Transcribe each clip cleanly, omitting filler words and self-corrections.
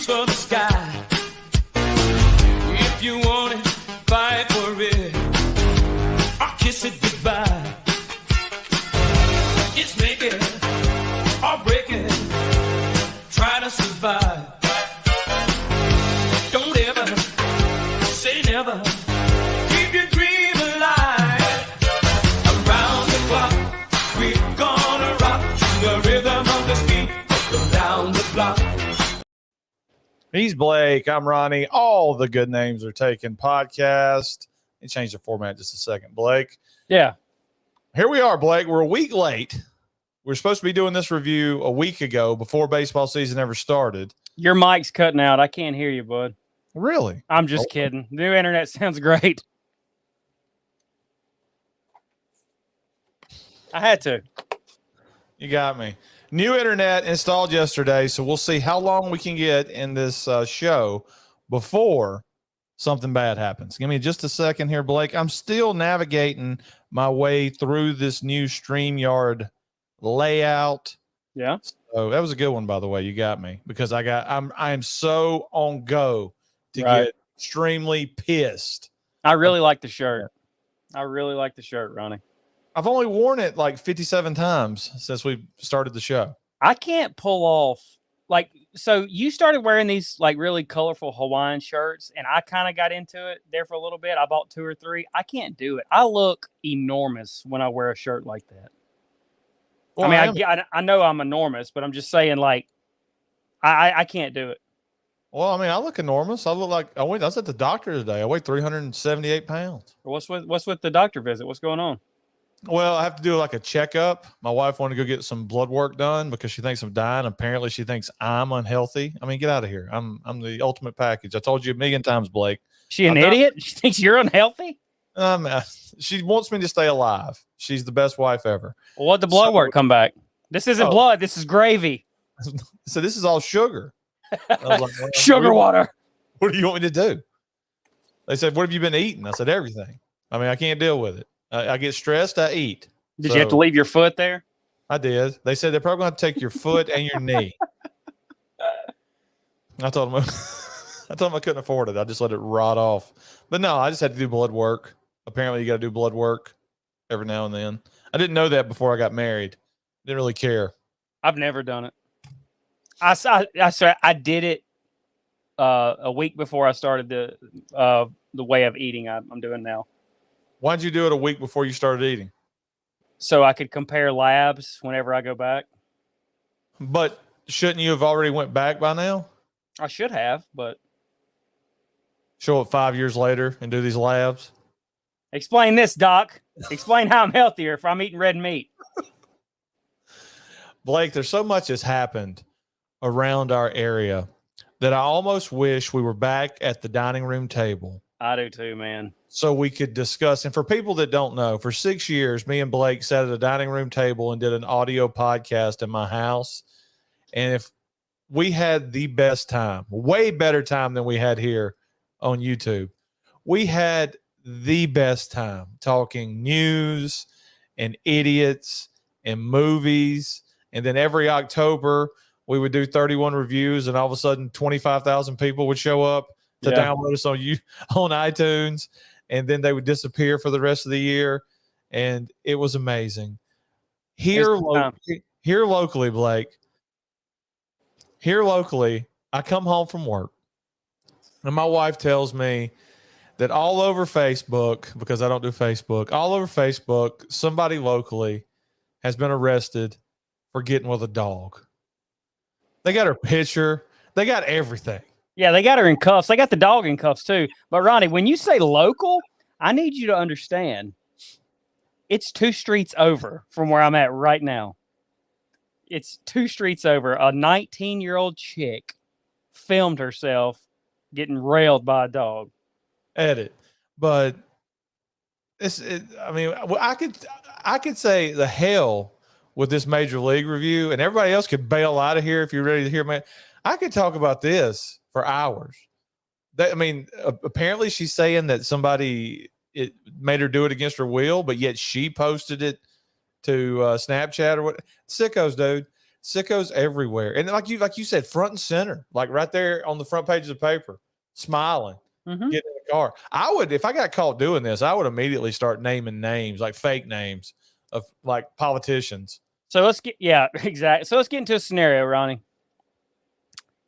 reach for the sky. If you want it, fight for it, or kiss it goodbye. It's make it or break it, try to survive. Don't ever say never, keep your dream alive. Around the clock, we're gonna rock to the rhythm of the beat, go down the block. He's Blake. I'm Ronnie. All the good names are taken podcast. Let me change the format just a second. Blake. Yeah. Here we are, Blake. We're a week late. We're supposed to be doing this review a week ago before baseball season ever started. Your mic's cutting out. I can't hear you, bud. Really? I'm just kidding. New internet sounds great. I had to. You got me. New internet installed yesterday, so we'll see how long we can get in this show before something bad happens. Give me just a second here, Blake. I'm still navigating my way through this new StreamYard layout. Yeah. So that was a good one, by the way. You got me because I am so on go to get extremely pissed. I really like the shirt. I really like the shirt, Ronnie. I've only worn it like 57 times since we started the show. I can't pull off so you started wearing these like really colorful Hawaiian shirts, and I kind of got into it there for a little bit. I bought 2 or 3. I can't do it. I look enormous when I wear a shirt like that. Well, I mean, I know I'm enormous, but I'm just saying, like, I can't do it. Well, I mean, I look enormous. I look like I was at the doctor today. I weighed 378 pounds. What's with the doctor visit? What's going on? Well, I have to do like a checkup. My wife wanted to go get some blood work done because she thinks I'm dying. Apparently, she thinks I'm unhealthy. I mean, get out of here. I'm the ultimate package. I told you a million times, Blake. She an idiot? She thinks you're unhealthy? She wants me to stay alive. She's the best wife ever. Well, what the blood work come back? This isn't blood. This is gravy. So this is all sugar. I was like, well, sugar water. What do you want me to do? They said, what have you been eating? I said, everything. I mean, I can't deal with it. I get stressed, I eat. Did you have to leave your foot there? I did. They said they're probably going to take your foot and your knee. I told them I couldn't afford it. I just let it rot off. But no, I just had to do blood work. Apparently, you got to do blood work every now and then. I didn't know that before I got married. Didn't really care. I've never done it. I did it a week before I started the way of eating I'm doing now. Why'd you do it a week before you started eating? So I could compare labs whenever I go back. But shouldn't you have already went back by now? I should have, but show up 5 years later and do these labs. Explain this, Doc. Explain how I'm healthier if I'm eating red meat. Blake, there's so much has happened around our area that I almost wish we were back at the dining room table. I do too, man. So we could discuss. And for people that don't know, for 6 years, me and Blake sat at a dining room table and did an audio podcast in my house. And if we had the best time, way better time than we had here on YouTube, we had the best time talking news and idiots and movies. And then every October, we would do 31 reviews, and all of a sudden 25,000 people would show up to download us on iTunes, and then they would disappear for the rest of the year. And it was amazing. Here locally, Blake, here locally, I come home from work, and my wife tells me that all over Facebook, because I don't do Facebook, all over Facebook, somebody locally has been arrested for getting with a dog. They got her picture. They got everything. Yeah, they got her in cuffs. They got the dog in cuffs too. But Ronnie, when you say local, I need you to understand it's 2 streets over from where I'm at right now. It's 2 streets over. A 19-year-old chick filmed herself getting railed by a dog. Edit. But I mean, I could say the hell with this major league review, and everybody else could bail out of here if you're ready to hear me. I could talk about this for hours. Apparently she's saying that somebody made her do it against her will, but yet she posted it to Snapchat or what. Sickos, dude. Sickos everywhere. And like you said, front and center, like right there on the front pages of paper, smiling, Mhm. getting in the car. I would, if I got caught doing this, I would immediately start naming names, like fake names of like politicians. So let's get, yeah, exactly. So let's get into a scenario, Ronnie.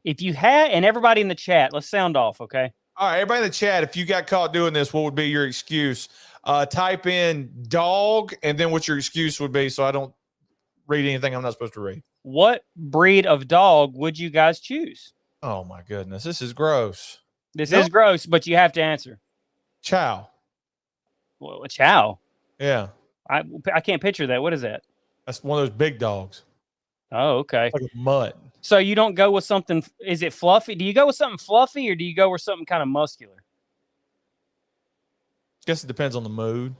If you had, and everybody in the chat, let's sound off, okay? All right, everybody in the chat, if you got caught doing this, what would be your excuse? Type in dog and then what your excuse would be so I don't read anything I'm not supposed to read. What breed of dog would you guys choose? Oh my goodness, this is gross. This Nope. is gross, but you have to answer. Chow. Well, a chow. Yeah, I can't picture that. What is that? that's one of those big dogs, Oh, okay. like a mutt. So you don't go with something. Is it fluffy? Do you go with something fluffy or do you go with something kind of muscular? Guess it depends on the mood.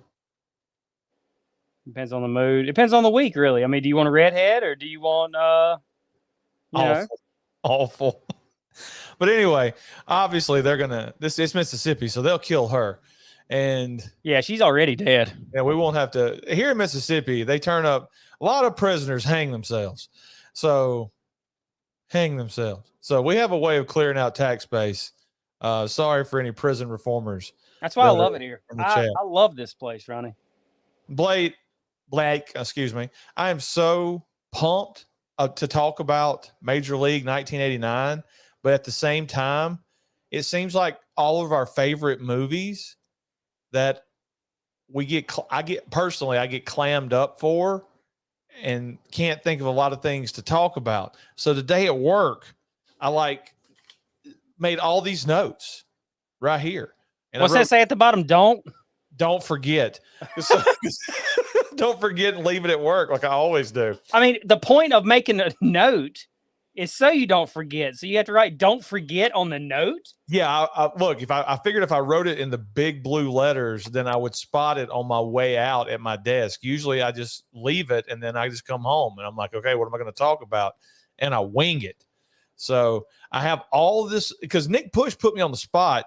Depends on the mood. Depends on the week, really. I mean, do you want a redhead or do you want you know? Awful. But anyway, obviously they're gonna. It's Mississippi, so they'll kill her, and Yeah, she's already dead. we won't have to. Here in Mississippi, they turn up. A lot of prisoners hang themselves, so we have a way of clearing out tax base. Sorry for any prison reformers. That's why I Yeah, love it here. in the I chat. love this place, Ronnie. Blake, excuse me. I am so pumped to talk about Major League 1989, but at the same time, it seems like all of our favorite movies that I get clammed up for and can't think of a lot of things to talk about. So today at work, I made all these notes right here. And What's that say at the bottom? Don't forget. Don't forget and leave it at work like I always do. I mean, the point of making a note is so you don't forget. So you have to write "don't forget" on the note. Yeah, look, I figured if I wrote it in the big blue letters, then I would spot it on my way out at my desk. Usually I just leave it and then I just come home and I'm like, okay, what am I going to talk about? And I wing it. So I have all of this because Nick Push put me on the spot.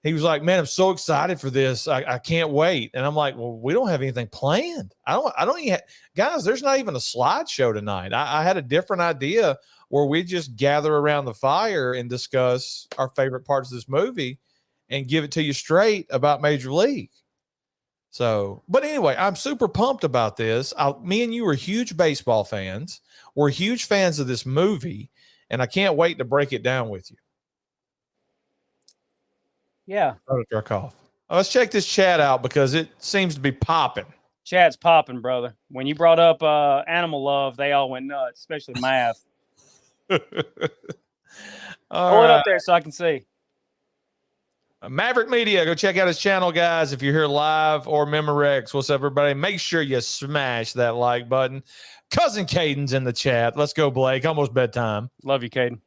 He was like, man, I'm so excited for this. I can't wait. And I'm like, well, we don't have anything planned. I don't even guys, there's not even a slideshow tonight. I had a different idea where we just gather around the fire and discuss our favorite parts of this movie and give it to you straight about Major League. So, but anyway, I'm super pumped about this. Me and you are huge baseball fans. We're huge fans of this movie, and I can't wait to break it down with you. Yeah, Jerk off. Let's check this chat out because it seems to be popping. chat's popping, brother. When you brought up animal love, they all went nuts, especially math. All Hold it right. up there so I can see. Maverick Media, go check out his channel, guys. If you're here live or Memorex, what's up, everybody? Make sure you smash that like button. Cousin Caden's in the chat. Let's go, Blake. Almost bedtime. Love you, Caden.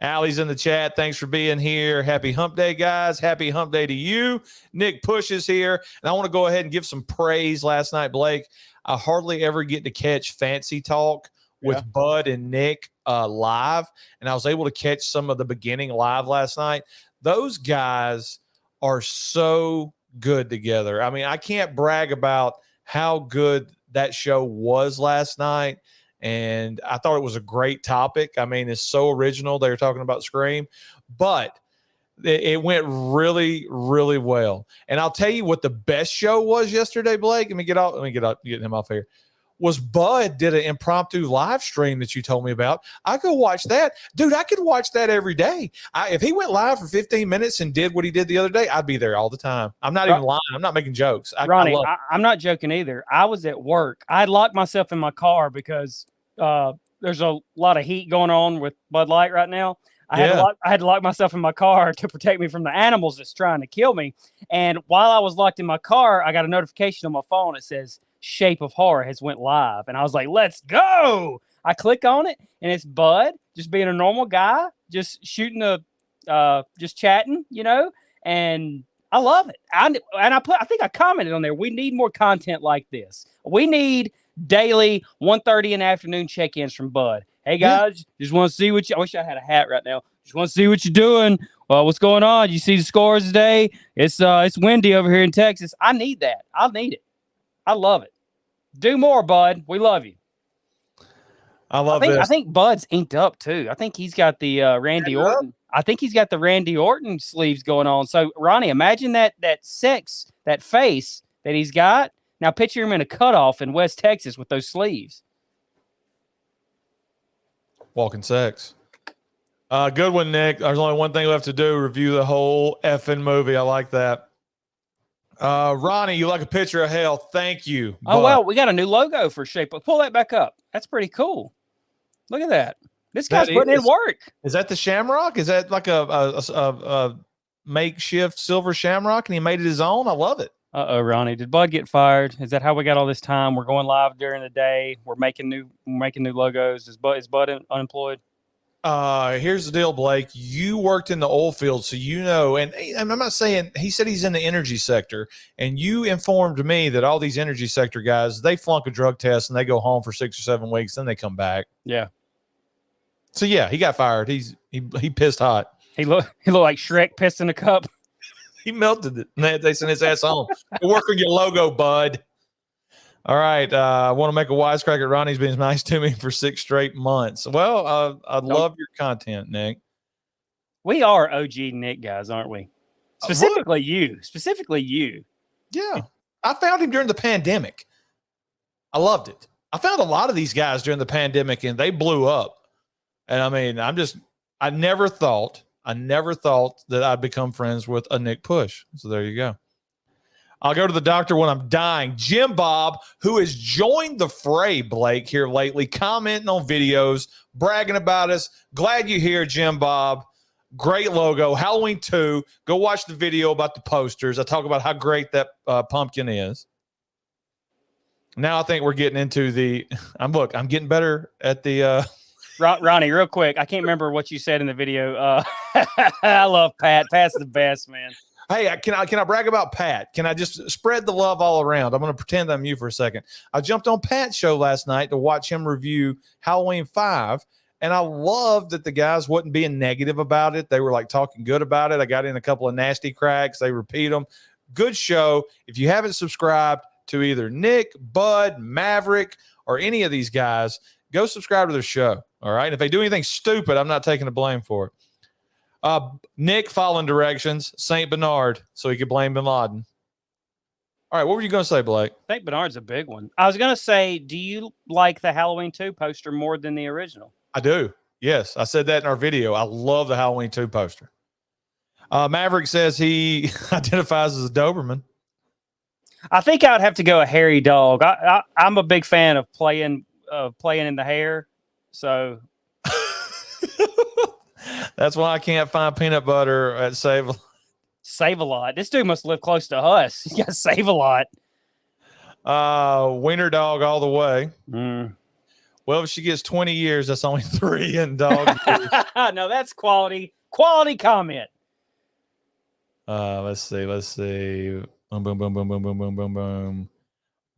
Allie's in the chat. Thanks for being here. Happy hump day, guys. Happy hump day to you. Nick Push is here. And I want to go ahead and give some praise last night, Blake. I hardly ever get to catch Fancy Talk with Bud and Nick live. And I was able to catch some of the beginning live last night. Those guys are so good together. I mean, I can't brag about how good that show was last night. And I thought it was a great topic. I mean, it's so original. They were talking about Scream, but it went really, really well. And I'll tell you what the best show was yesterday, Blake. Get him off here. Was Bud did an impromptu live stream that you told me about. I go watch that. Dude, I could watch that every day. If he went live for 15 minutes and did what he did the other day, I'd be there all the time. I'm not even lying. I'm not making jokes. Ronnie, I'm not joking either. I was at work. I had locked myself in my car because there's a lot of heat going on with Bud Light right now. I had to lock myself in my car to protect me from the animals that's trying to kill me. And while I was locked in my car, I got a notification on my phone. It says Shape of Horror has went live. And I was like, let's go. I click on it and it's Bud just being a normal guy, just shooting just chatting, and I love it. I think I commented on there. We need more content like this. We need daily 1:30 in the afternoon check-ins from Bud. Hey guys, just want to see I wish I had a hat right now. Just want to see what you're doing. Well, what's going on? You see the scores today? It's windy over here in Texas. I need that. I need it. I love it. Do more, Bud. We love you. I love I this. think Bud's inked up too. I think he's got the Randy Inked up? Orton. I think he's got the Randy Orton sleeves going on. So Ronnie, imagine that face that he's got. Now picture him in a cutoff in West Texas with those sleeves. Walking sex. Good one, Nick. There's only one thing left to do: review the whole effing movie. I like that. Ronnie, you like a picture of hell? Thank you. Oh But wow, we got a new logo for Shape Up. Pull that back up. That's pretty cool. Look at that. This guy's That putting in is- work. is that the Shamrock? Is that like a makeshift silver Shamrock, and he made it his own? I love it. Ronnie, did Bud get fired? Is that how we got all this time? We're going live during the day. We're making new logos. Is Bud unemployed? Here's the deal, Blake. You worked in the oil field, so you know, and I'm not saying, he said he's in the energy sector, and you informed me that all these energy sector guys, they flunk a drug test and they go home for 6 or 7 weeks, then they come back. Yeah. So yeah, he got fired. He pissed hot. He looked like Shrek pissed in a cup. He melted it. And they sent his ass home. Go work on your logo, bud. All right. I want to make a wisecrack at Ronnie's been nice to me for 6 straight months. Well, I love your content, Nick. We are OG Nick guys, aren't we? Specifically you. Yeah. I found him during the pandemic. I loved it. I found a lot of these guys during the pandemic and they blew up. And I mean, I never thought that I'd become friends with a Nick Push. So there you go. I'll go to the doctor when I'm dying. Jim Bob, who has joined the fray, Blake, here lately, commenting on videos, bragging about us. Glad you're here, Jim Bob. Great logo. Halloween 2. Go watch the video about the posters. I talk about how great that pumpkin is. Now I think we're getting into the I'm getting better at the Ronnie, real quick. I can't remember what you said in the video. I love Pat. Pat's the best, man. Hey, can I brag about Pat? Can I just spread the love all around? I'm going to pretend I'm you for a second. I jumped on Pat's show last night to watch him review Halloween 5, and I loved that the guys wasn't being negative about it. They were like talking good about it. I got in a couple of nasty cracks. They repeat them. Good show. If you haven't subscribed to either Nick, Bud, Maverick, or any of these guys, go subscribe to their show. All right. If they do anything stupid, I'm not taking the blame for it. Nick following directions, St. Bernard, so he could blame Bin Laden. All right, what were you going to say, Blake? St. Bernard's a big one. I was going to say, do you like the Halloween 2 poster more than the original? I do. Yes, I said that in our video. I love the Halloween 2 poster. Maverick says he identifies as a Doberman. I think I would have to go a hairy dog. I'm a big fan of playing in the hair. So that's why I can't find peanut butter at Save. Save a Lot. This dude must live close to us. He's got to Save a Lot. Wiener dog all the way. Mm. Well, if she gets 20 years, that's only 3 in dog. No, that's quality comment. Let's see. Boom, boom, boom, boom, boom, boom, boom, boom, boom.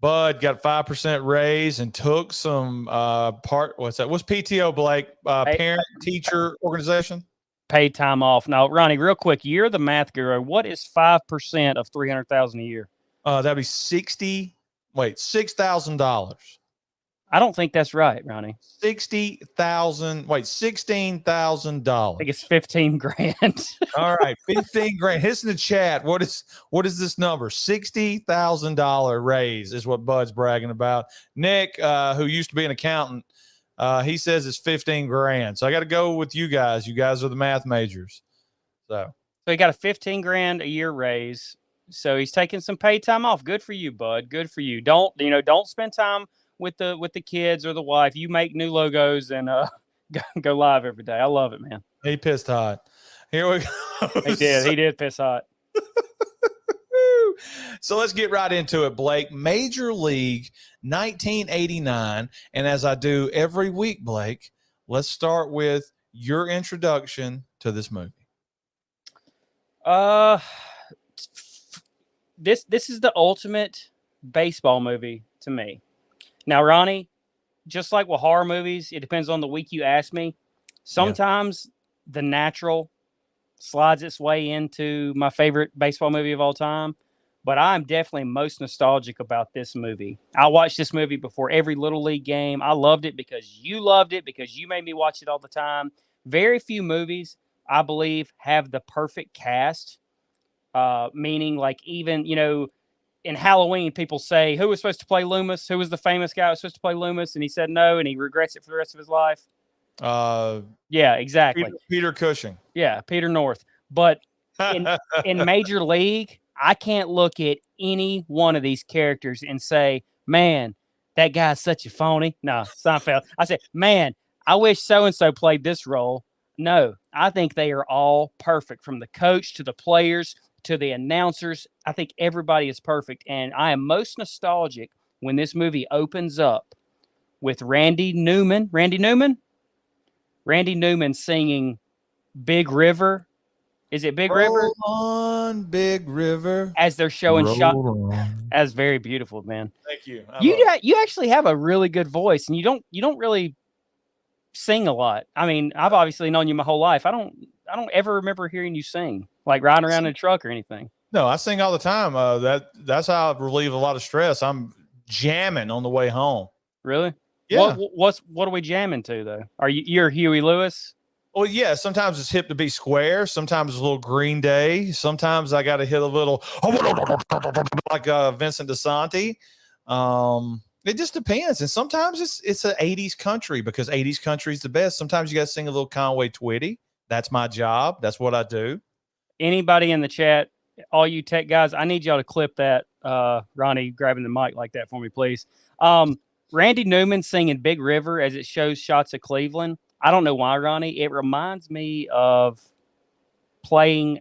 Bud got 5% raise and took some what's that? What's PTO, Blake? Parent teacher organization? Paid time off. Now, Ronnie, real quick, you're the math guru. What is 5% of $300,000 a year? That'd be $6,000. I don't think that's right, Ronnie. $16,000. I think it's 15 grand. All right, 15 grand. Hit in the chat. What is this number? $60,000 raise is what Bud's bragging about. Nick, who used to be an accountant, he says it's 15 grand. So I got to go with you guys. You guys are the math majors. So he got a 15 grand a year raise. So he's taking some paid time off. Good for you, Bud. Good for you. Don't spend time with the kids or the wife. You make new logos and go live every day. I love it, man. He pissed hot. Here we go. He did piss hot. So let's get right into it, Blake. Major League 1989. And as I do every week, Blake, let's start with your introduction to this movie. This is the ultimate baseball movie to me. Now, Ronnie, just like with horror movies, it depends on the week you ask me. Sometimes The Natural slides its way into my favorite baseball movie of all time. but I'm definitely most nostalgic about this movie. I watched this movie before every Little League game. I loved it because you loved it, because you made me watch it all the time. Very few movies, I believe, have the perfect cast. Meaning, like, even, in Halloween, people say, who was supposed to play Loomis? Who was the famous guy who was supposed to play Loomis? And he said no, and he regrets it for the rest of his life. Yeah, exactly. Peter Cushing. Yeah, Peter North. But in Major League, I can't look at any one of these characters and say, man, that guy's such a phony. No, Seinfeld. I said, man, I wish so-and-so played this role. No, I think they are all perfect, from the coach to the players to the announcers. I think everybody is perfect. And I am most nostalgic when this movie opens up with Randy Newman singing Big River. Is it Big River? Roll on, Big River. As they're showing shot. on. That's very beautiful, man. Thank you. You actually have a really good voice, and you don't really sing a lot. I mean, I've obviously known you my whole life. I don't ever remember hearing you sing, like riding around in a truck or anything. No, I sing all the time. That's how I relieve a lot of stress. I'm jamming on the way home. Really? Yeah. What are we jamming to though? You're Huey Lewis? Well, yeah. Sometimes it's hip to be square. Sometimes it's a little Green Day. Sometimes I got to hit a little like Vincent DeSanti. It just depends. And sometimes it's an 80s country, because 80s country is the best. Sometimes you got to sing a little Conway Twitty. That's my job. That's what I do. Anybody in the chat, all you tech guys, I need y'all to clip that. Ronnie grabbing the mic like that for me, please. Randy Newman singing Big River as it shows shots of Cleveland. I don't know why, Ronnie. It reminds me of playing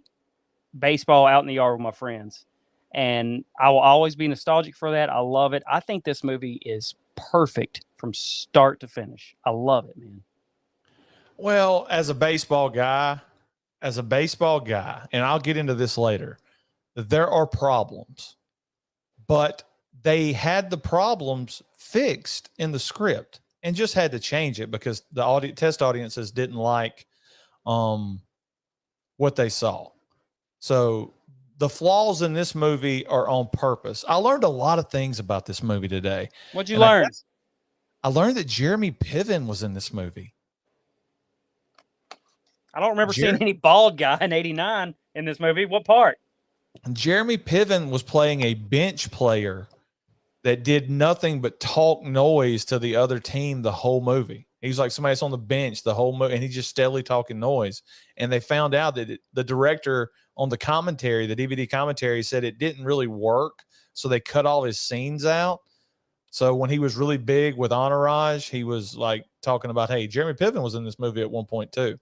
baseball out in the yard with my friends. And I will always be nostalgic for that. I love it. I think this movie is perfect from start to finish. I love it, man. Well, as a baseball guy, and I'll get into this later, there are problems, but they had the problems fixed in the script and just had to change it because the test audiences didn't like what they saw. So the flaws in this movie are on purpose. I learned a lot of things about this movie today. What'd you learn? I learned that Jeremy Piven was in this movie. I don't remember seeing any bald guy in '89 in this movie. What part? Jeremy Piven was playing a bench player that did nothing but talk noise to the other team the whole movie. He's like somebody that's on the bench the whole movie, and he's just steadily talking noise. And they found out that the director on the commentary, the DVD commentary, said it didn't really work, so they cut all his scenes out. So when he was really big with Entourage, he was like talking about, hey, Jeremy Piven was in this movie at one point too.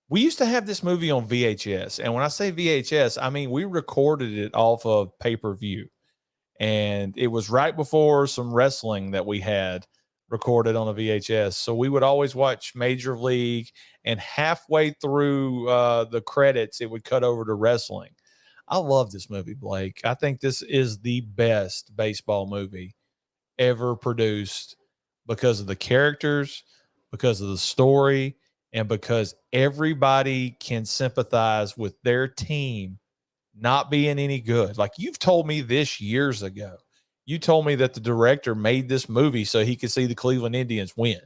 We used to have this movie on VHS. And when I say VHS, I mean, we recorded it off of pay-per-view. And it was right before some wrestling that we had recorded on a VHS. So we would always watch Major League, and halfway through the credits, it would cut over to wrestling. I love this movie, Blake. I think this is the best baseball movie ever produced because of the characters, because of the story, and because everybody can sympathize with their team not being any good. Like, you've told me this years ago. You told me that the director made this movie so he could see the Cleveland Indians win.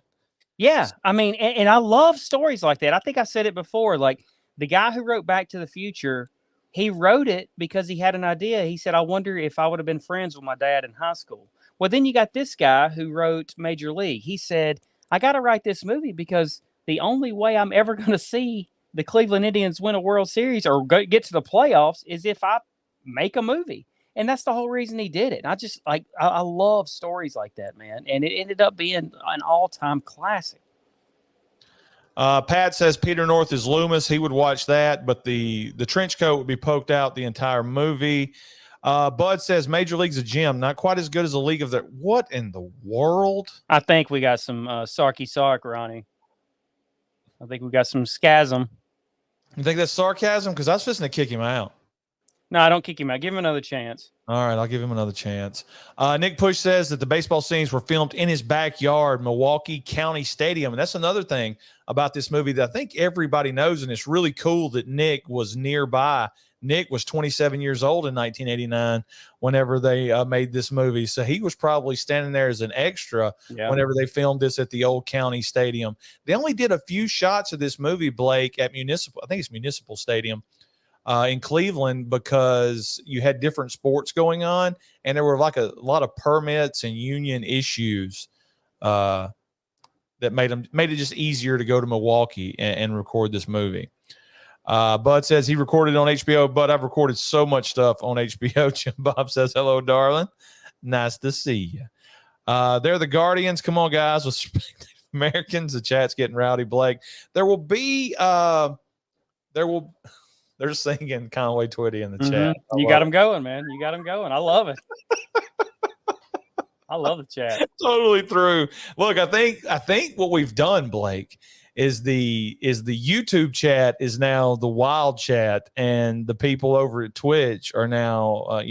Yeah. I mean, and I love stories like that. I think I said it before. Like, the guy who wrote Back to the Future, he wrote it because he had an idea. He said, I wonder if I would have been friends with my dad in high school. Well, then you got this guy who wrote Major League. He said, I got to write this movie because the only way I'm ever going to see the Cleveland Indians win a World Series or get to the playoffs is if I make a movie. And that's the whole reason he did it. And I love stories like that, man. And it ended up being an all-time classic. Pat says Peter North is Loomis. He would watch that, but the trench coat would be poked out the entire movie. Bud says Major League's a gym, not quite as good as a League of Their. What in the world? I think we got some sarky sark, Ronnie. I think we got some scasm. You think that's sarcasm? Because I was fixing to kick him out. No, I don't kick him out. Give him another chance. All right, I'll give him another chance. Nick Push says that the baseball scenes were filmed in his backyard, Milwaukee County Stadium. And that's another thing about this movie that I think everybody knows, and it's really cool that Nick was nearby Nick was 27 years old in 1989 whenever they made this movie. So he was probably standing there as an extra whenever they filmed this at the old county stadium. They only did a few shots of this movie, Blake, at Municipal Stadium in Cleveland, because you had different sports going on and there were like a lot of permits and union issues that made it just easier to go to Milwaukee and record this movie. Bud says he recorded on HBO, but I've recorded so much stuff on HBO. Jim Bob says, hello, darling. Nice to see you. They're the Guardians. Come on, guys. With Americans, the chat's getting rowdy, Blake. They're singing Conway Twitty in the chat. You got them going, man. You got them going. I love it. I love the chat. Totally through. Look, I think what we've done, Blake, is the YouTube chat is now the wild chat, and the people over at Twitch are now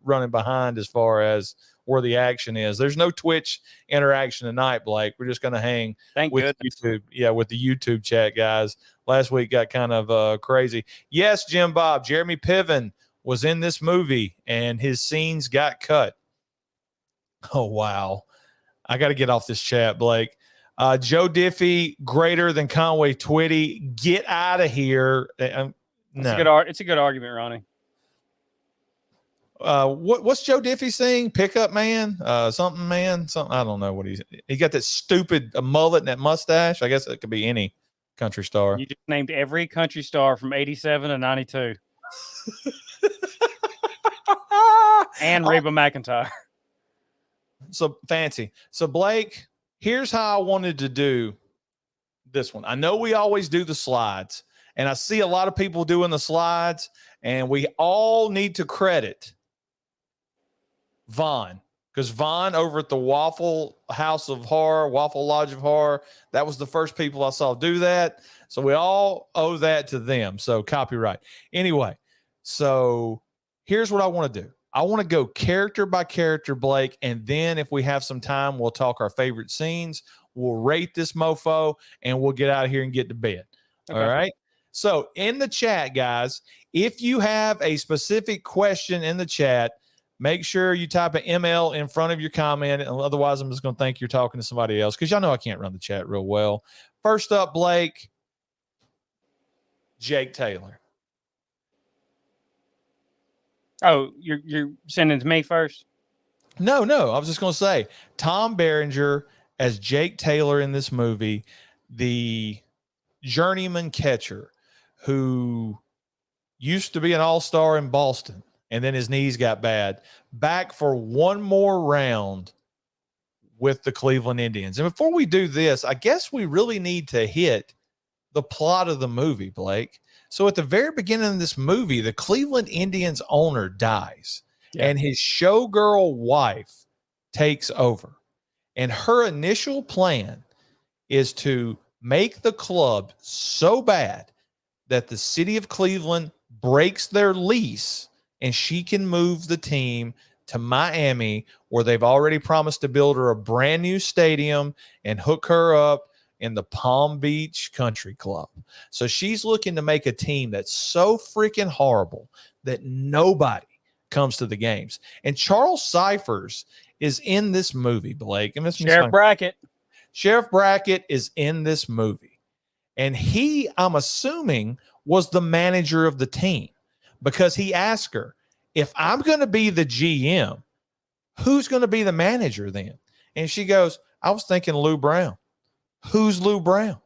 running behind as far as where the action is. There's no Twitch interaction tonight, Blake. We're just going to hang with YouTube. Yeah, with the YouTube chat, guys. Last week got kind of crazy. Yes, Jim Bob, Jeremy Piven was in this movie, and his scenes got cut. Oh, wow. I got to get off this chat, Blake. Joe Diffie, greater than Conway Twitty. Get out of here. No. It's a good argument, Ronnie. What's Joe Diffie saying? Pickup man? Something man? Something. I don't know what he got that stupid mullet and that mustache. I guess it could be any country star. You just named every country star from 87 to 92. And Reba McEntire. So fancy. So Blake, here's how I wanted to do this one. I know we always do the slides, and I see a lot of people doing the slides, and we all need to credit Vaughn, because Vaughn over at the Waffle House of Horror, Waffle Lodge of Horror, that was the first people I saw do that. So we all owe that to them. So copyright. Anyway, so here's what I want to do. I want to go character by character, Blake, and then if we have some time, we'll talk our favorite scenes. We'll rate this mofo, and we'll get out of here and get to bed. Okay. All right? So in the chat, guys, if you have a specific question in the chat, make sure you type an ML in front of your comment. And otherwise, I'm just going to think you're talking to somebody else, because y'all know I can't run the chat real well. First up, Blake, Jake Taylor. Oh, you're sending to me first? No. I was just going to say Tom Berenger as Jake Taylor in this movie, the journeyman catcher who used to be an all-star in Boston, and then his knees got bad, back for one more round with the Cleveland Indians. And before we do this, I guess we really need to hit the plot of the movie, Blake. So at the very beginning of this movie, the Cleveland Indians owner dies, and his showgirl wife takes over. And her initial plan is to make the club so bad that the city of Cleveland breaks their lease and she can move the team to Miami, where they've already promised to build her a brand new stadium and hook her up in the Palm Beach Country Club. So she's looking to make a team that's so freaking horrible that nobody comes to the games. And Charles Cyphers is in this movie, Blake. And Sheriff Brackett. Sheriff Brackett is in this movie. And he, I'm assuming, was the manager of the team, because he asked her, if I'm going to be the GM, who's going to be the manager then? And she goes, I was thinking Lou Brown. Who's Lou Brown?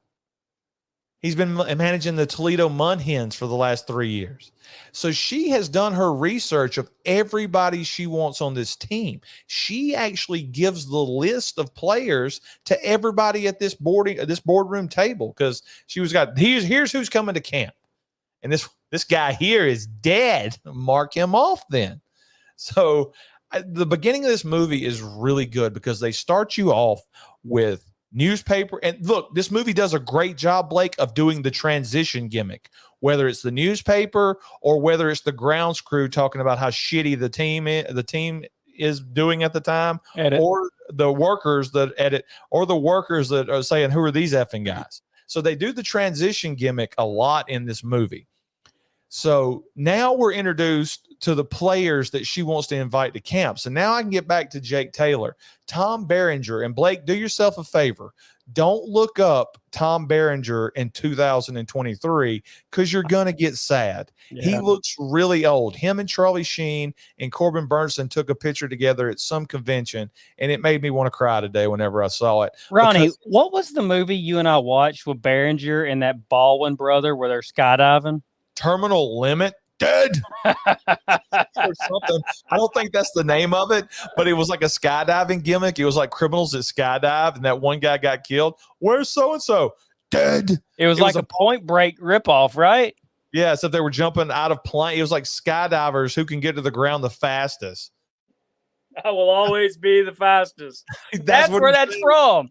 He's been managing the Toledo Mud Hens for the last 3 years. So she has done her research of everybody she wants on this team. She actually gives the list of players to everybody at this boardroom table, because she was got, here's who's coming to camp. And this guy here is dead. Mark him off then. So the beginning of this movie is really good, because they start you off with newspaper. And look, this movie does a great job, Blake, of doing the transition gimmick, whether it's the newspaper or whether it's the grounds crew talking about how shitty the team is doing at the time, or the workers that edit, or the workers that are saying, who are these effing guys? So they do the transition gimmick a lot in this movie. So now we're introduced to the players that she wants to invite to camp. So now I can get back to Jake Taylor, Tom Berenger, and Blake. Do yourself a favor. Don't look up Tom Berenger in 2023 because you're going to get sad. Yeah. He looks really old. Him and Charlie Sheen and Corbin Burnson took a picture together at some convention, and it made me want to cry today whenever I saw it. Ronnie, Because what was the movie you and I watched with Berenger and that Baldwin brother where they're skydiving? Terminal Limit, dead or something. I don't think that's the name of it, but it was like a skydiving gimmick. It was like criminals that skydive, and that one guy got killed. Where's so-and-so? Dead. It was like a Point Break ripoff, right? Yeah, so they were jumping out of plane. It was like skydivers who can get to the ground the fastest. I will always be the fastest. That's That's where that's from.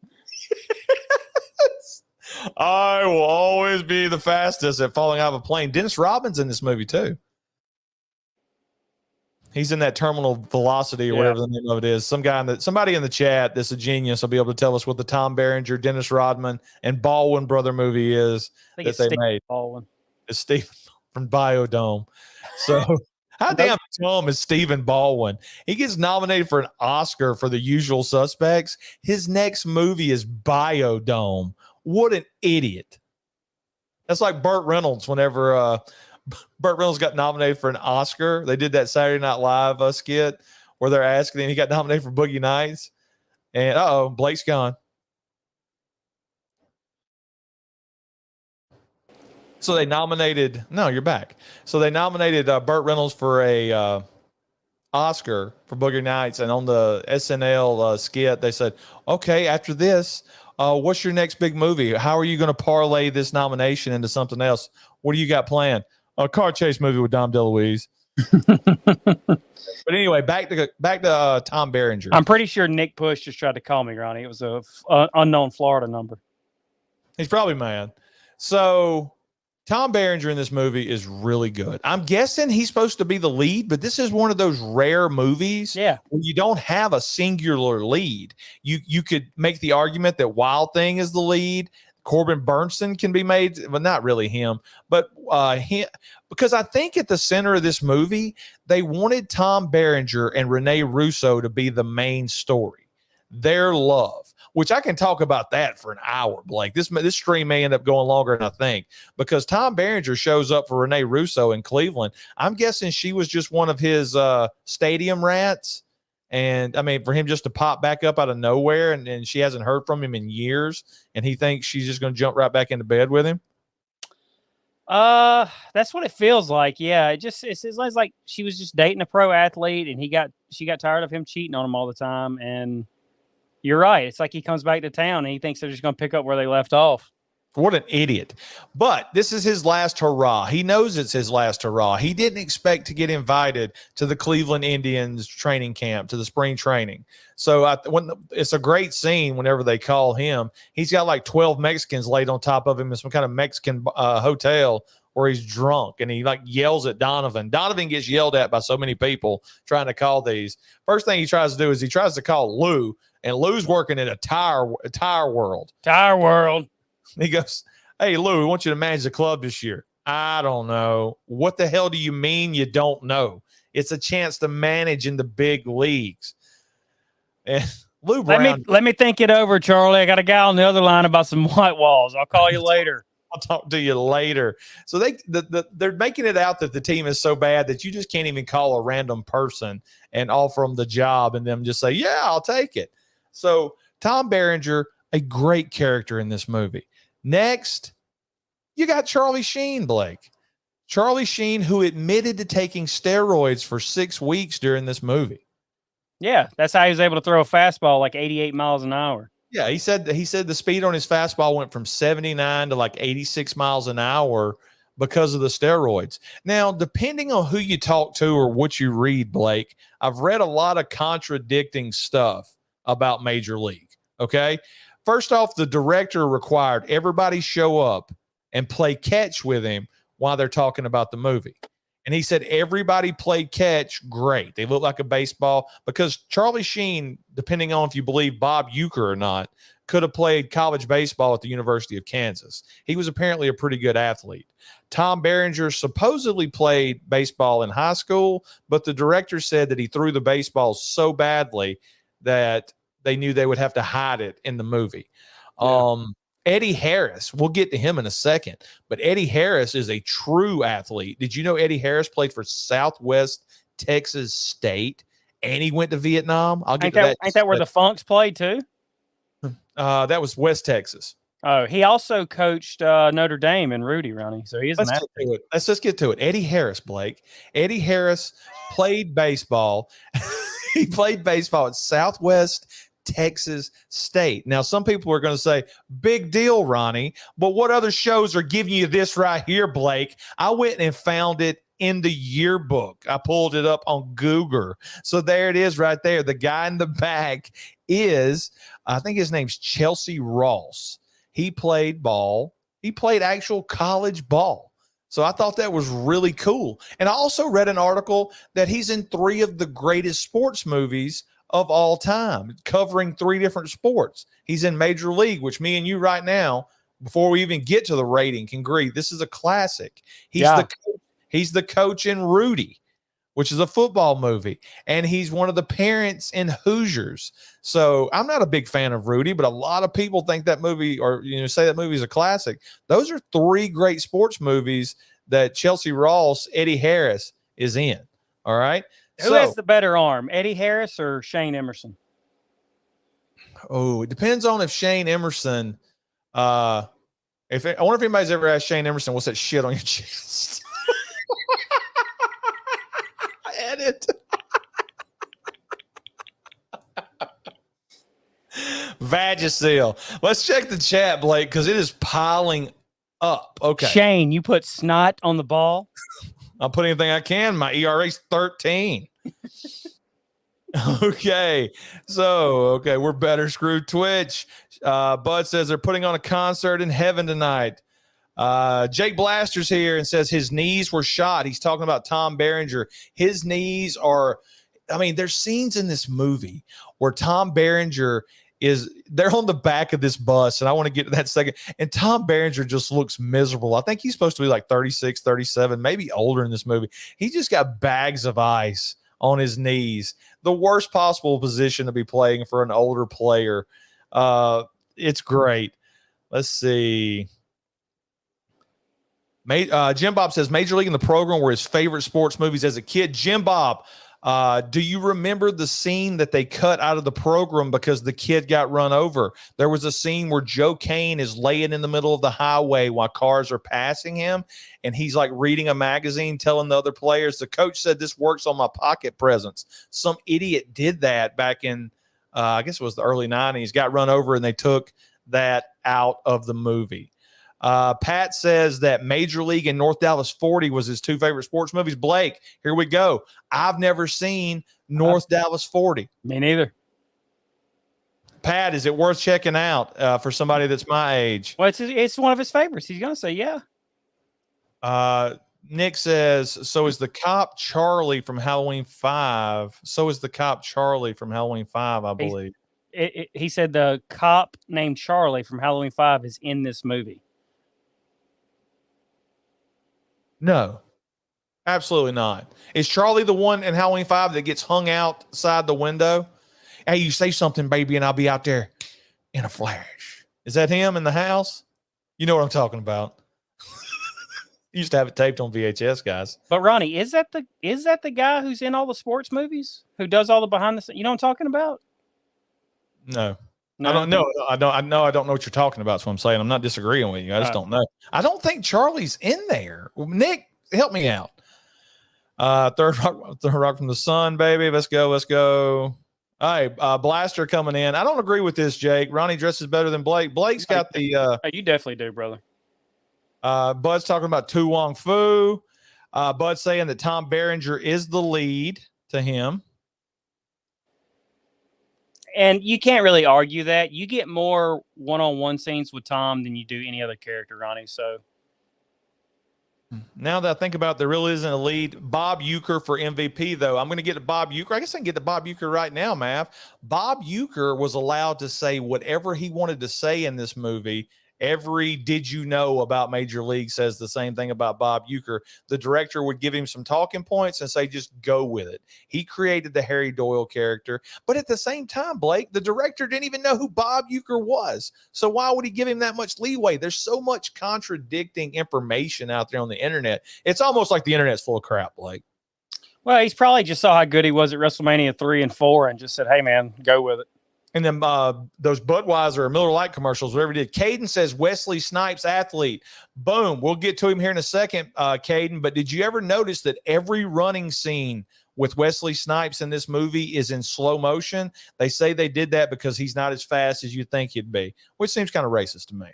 I will always be the fastest at falling out of a plane. Dennis Rodman's in this movie too. He's in that Terminal Velocity or whatever the name of it is. Somebody in the chat that's a genius will be able to tell us what the Tom Berenger, Dennis Rodman, and Baldwin brother movie is I think that it's they Steve made. Baldwin. It's Stephen from Biodome. So how damn dumb is Stephen Baldwin? He gets nominated for an Oscar for The Usual Suspects. His next movie is Biodome. What an idiot. That's like Burt Reynolds. Whenever Burt Reynolds got nominated for an Oscar, they did that Saturday Night Live skit where they're asking him, he got nominated for Boogie Nights. And Blake's gone. So they nominated, no, you're back. So they nominated Burt Reynolds for a Oscar for Boogie Nights. And on the SNL skit, they said, okay, after this, what's your next big movie? How are you going to parlay this nomination into something else? What do you got planned? A car chase movie with Dom DeLuise. But anyway, back to Tom Berenger. I'm pretty sure Nick Push just tried to call me, Ronnie. It was a unknown Florida number. He's probably mad. So Tom Berenger in this movie is really good. I'm guessing he's supposed to be the lead, but this is one of those rare movies where you don't have a singular lead. You could make the argument that Wild Thing is the lead. Corbin Burnson can be made, but not really him, but him, because I think at the center of this movie, they wanted Tom Berenger and Rene Russo to be the main story, their love, which I can talk about that for an hour, Blake. This stream may end up going longer than I think because Tom Berenger shows up for Rene Russo in Cleveland. I'm guessing she was just one of his stadium rats. And I mean, for him just to pop back up out of nowhere and she hasn't heard from him in years and he thinks she's just going to jump right back into bed with him. That's what it feels like. Yeah. It's like she was just dating a pro athlete and she got tired of him cheating on him all the time. And you're right. It's like he comes back to town and he thinks they're just going to pick up where they left off. What an idiot. But this is his last hurrah. He knows it's his last hurrah. He didn't expect to get invited to the Cleveland Indians training camp, to the spring training. So it's a great scene whenever they call him. He's got like 12 Mexicans laid on top of him in some kind of Mexican hotel where he's drunk and he like yells at Donovan. Donovan gets yelled at by so many people trying to call these. First thing he tries to do is he tries to call Lou, and Lou's working at a tire world. Tire World. He goes, hey, Lou, we want you to manage the club this year. I don't know. What the hell do you mean you don't know? It's a chance to manage in the big leagues. And Lou Brown. Let me think it over, Charlie. I got a guy on the other line about some white walls. I'll call you later. I'll talk to you later. So they're making it out that the team is so bad that you just can't even call a random person and offer them the job and them just say, yeah, I'll take it. So Tom Berenger, a great character in this movie. Next, you got Charlie Sheen, Blake. Charlie Sheen, who admitted to taking steroids for 6 weeks during this movie. Yeah, that's how he was able to throw a fastball like 88 miles an hour. Yeah, he said the speed on his fastball went from 79 to like 86 miles an hour because of the steroids. Now, depending on who you talk to or what you read, Blake, I've read a lot of contradicting stuff about Major League, okay? First off, the director required everybody show up and play catch with him while they're talking about the movie. And he said everybody played catch great. They looked like a baseball because Charlie Sheen, depending on if you believe Bob Uecker or not, could have played college baseball at the University of Kansas. He was apparently a pretty good athlete. Tom Berenger supposedly played baseball in high school, but the director said that he threw the baseball so badly that they knew they would have to hide it in the movie. Yeah. Eddie Harris, we'll get to him in a second, but Eddie Harris is a true athlete. Did you know Eddie Harris played for Southwest Texas State and he went to Vietnam? I'll get Ain't to that, that. ain't that where the Funks played too? That was West Texas. Oh, he also coached Notre Dame and Rudy, Ronnie. So he is an Let's athlete. get to it. Let's just get to it. Eddie Harris, Blake. Eddie Harris played baseball. He played baseball at Southwest Texas State. Now, some people are going to say, big deal, Ronnie. But what other shows are giving you this right here, Blake? I went and found it in the yearbook. I pulled it up on Google. So there it is right there. The guy in the back is, I think his name's Chelsea Ross. He played ball. He played actual college ball. So I thought that was really cool. And I also read an article that he's in 3 of the greatest sports movies of all time, covering 3 different sports. He's in Major League, which me and you right now, before we even get to the rating, can agree this is a classic. He's the coach in Rudy, which is a football movie, and he's one of the parents in Hoosiers. So I'm not a big fan of Rudy, but a lot of people think that movie, or say that movie is a classic. Those are 3 great sports movies that Chelsea Ross, Eddie Harris is in. All right. Who has the better arm, Eddie Harris or Shane Emerson? Oh, it depends on if Shane Emerson. I wonder if anybody's ever asked Shane Emerson, what's that shit on your chest? Edit. Vagisil. Let's check the chat, Blake, because it is piling up. Okay. Shane, you put snot on the ball. I'll put anything I can. My ERA's 13. Okay. So, we're better. Screw Twitch. Bud says they're putting on a concert in heaven tonight. Jake Blaster's here and says his knees were shot. He's talking about Tom Berenger. His knees are, there's scenes in this movie where Tom Berenger they're on the back of this bus, and I want to get to that in a second. And Tom Berenger just looks miserable. I think he's supposed to be like 36, 37, maybe older in this movie. He just got bags of ice on his knees. The worst possible position to be playing for an older player. It's great. Let's see. Jim Bob says Major League in the program were his favorite sports movies as a kid. Jim Bob, do you remember the scene that they cut out of the program because the kid got run over? There was a scene where Joe Kane is laying in the middle of the highway while cars are passing him, and he's like reading a magazine telling the other players, the coach said this works on my pocket presence. Some idiot did that back in, I guess it was the early 90s, got run over, and they took that out of the movie. Pat says that Major League and North Dallas 40 was his 2 favorite sports movies. Blake, here we go. I've never seen North Dallas 40. Me neither. Pat, is it worth checking out for somebody that's my age? Well, it's one of his favorites. He's going to say, yeah. Nick says, so is the cop Charlie from Halloween 5. So is the cop Charlie from Halloween 5, I believe. He said the cop named Charlie from Halloween 5 is in this movie. No, absolutely not. Is Charlie the one in Halloween 5 that gets hung outside the window? Hey, you say something, baby, and I'll be out there in a flash. Is that him in the house? You know what I'm talking about. Used to have it taped on VHS, guys. But Ronnie, is that the guy who's in all the sports movies? Who does all the behind the scenes? You know what I'm talking about? No. No. I don't know. I don't know what you're talking about. That's what I'm saying. I'm not disagreeing with you. I just don't know. I don't think Charlie's in there. Nick, help me out. Third rock from the sun, baby. Let's go. All right, Blaster coming in. I don't agree with this, Jake. Ronnie dresses better than Blake. Blake's got the. You definitely do, brother. Bud's talking about Tu Wong Fu. Bud's saying that Tom Berenger is the lead to him. And you can't really argue that. You get more one-on-one scenes with Tom than you do any other character, Ronnie. So Now that I think about it, there really isn't a lead. Bob Euchre for MVP, though. I'm going to get to Bob Euchre. I guess I can get to Bob Euchre right now, Mav. Bob Euchre was allowed to say whatever he wanted to say in this movie. Every did you know about Major League says the same thing about Bob Euchre. The director would give him some talking points and say, just go with it. He created the Harry Doyle character. But at the same time, Blake, the director didn't even know who Bob Euchre was. So why would he give him that much leeway? There's so much contradicting information out there on the internet. It's almost like the internet's full of crap, Blake. Well, he's probably just saw how good he was at WrestleMania 3 and 4 and just said, hey, man, go with it. And then those Budweiser or Miller Lite commercials, whatever he did. Caden says Wesley Snipes athlete. Boom. We'll get to him here in a second, Caden. But did you ever notice that every running scene with Wesley Snipes in this movie is in slow motion? They say they did that because he's not as fast as you think he'd be, which seems kind of racist to me.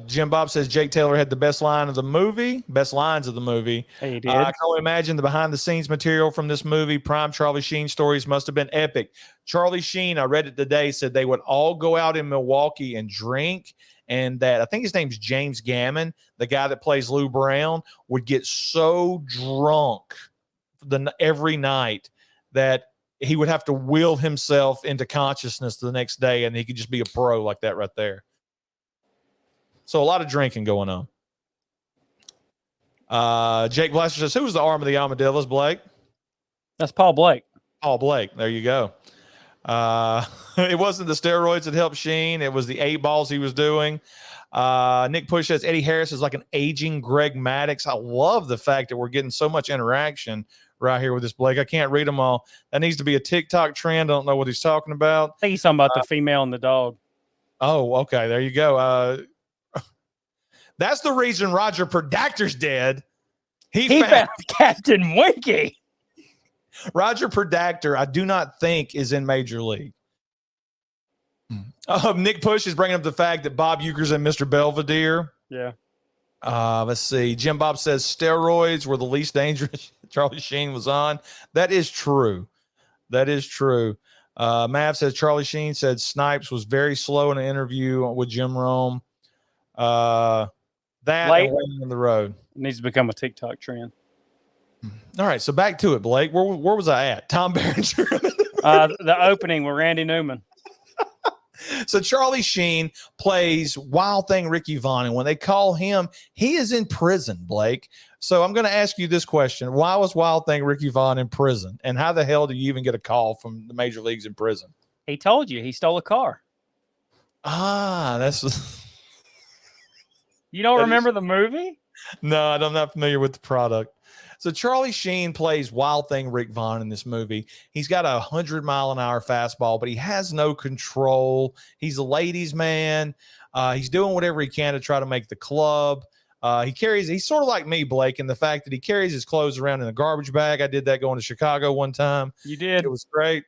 Jim Bob says Jake Taylor had the best lines of the movie. Hey, he did. I can only imagine the behind the scenes material from this movie. Prime Charlie Sheen stories must have been epic. Charlie Sheen, I read it today, said they would all go out in Milwaukee and drink, and that I think his name's James Gammon, the guy that plays Lou Brown, would get so drunk every night that he would have to will himself into consciousness the next day, and he could just be a pro like that right there. So a lot of drinking going on. Jake Blaster says, who was the arm of the Armadillos, Blake? That's Paul Blake. Paul Blake. There you go. It wasn't the steroids that helped Sheen. It was the 8 balls he was doing. Nick Push says Eddie Harris is like an aging Greg Maddux. I love the fact that we're getting so much interaction right here with this, Blake. I can't read them all. That needs to be a TikTok trend. I don't know what he's talking about. I think he's talking about the female and the dog. Oh, okay. There you go. That's the reason Roger Predactor's dead. He found Captain Winky. Roger Predactor, I do not think is in Major League. Nick Push is bringing up the fact that Bob Euchre's in Mr. Belvedere. Yeah. Let's see. Jim Bob says steroids were the least dangerous Charlie Sheen was on. That is true. Mav says Charlie Sheen said Snipes was very slow in an interview with Jim Rome. That and waiting on the road. It needs to become a TikTok trend. All right, so back to it, Blake. Where was I at? Tom Berenger. The opening with Randy Newman. So Charlie Sheen plays Wild Thing Ricky Vaughn, and when they call him, he is in prison, Blake. So I'm going to ask you this question. Why was Wild Thing Ricky Vaughn in prison? And how the hell do you even get a call from the major leagues in prison? He told you he stole a car. That's... You don't remember the movie? No, I'm not familiar with the product. So Charlie Sheen plays Wild Thing Rick Vaughn in this movie. He's got a 100-mile-an-hour fastball, but he has no control. He's a ladies' man. He's doing whatever he can to try to make the club. He's sort of like me, Blake, in the fact that he carries his clothes around in a garbage bag. I did that going to Chicago one time. You did. It was great.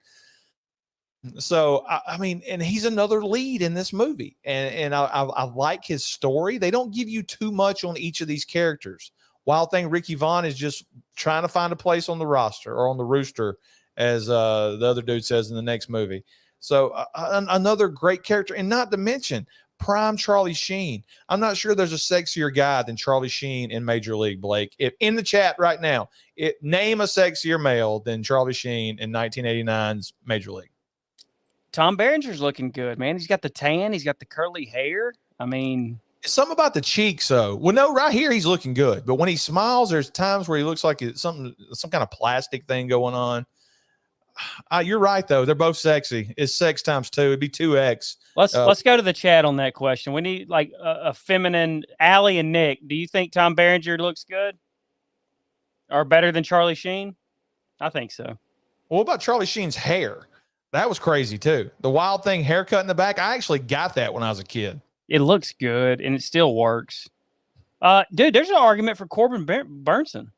So, I mean, and he's another lead in this movie. And I like his story. They don't give you too much on each of these characters. Wild Thing Ricky Vaughn is just trying to find a place on the roster or on the rooster, as the other dude says in the next movie. So another great character. And not to mention prime Charlie Sheen. I'm not sure there's a sexier guy than Charlie Sheen in Major League, Blake. If in the chat right now, name a sexier male than Charlie Sheen in 1989's Major League. Tom Berenger's looking good, man. He's got the tan. He's got the curly hair. I mean, something about the cheeks, though. Well, no, right here he's looking good, but when he smiles, there's times where he looks like it's some kind of plastic thing going on. You're right, though. They're both sexy. It's sex times 2. It'd be 2x. Let's go to the chat on that question. We need like a feminine. Allie and Nick, do you think Tom Berenger looks good or better than Charlie Sheen? I think so. Well, what about Charlie Sheen's hair? That was crazy, too. The Wild Thing haircut in the back, I actually got that when I was a kid. It looks good, and it still works. Dude, there's an argument for Corbin Burnson.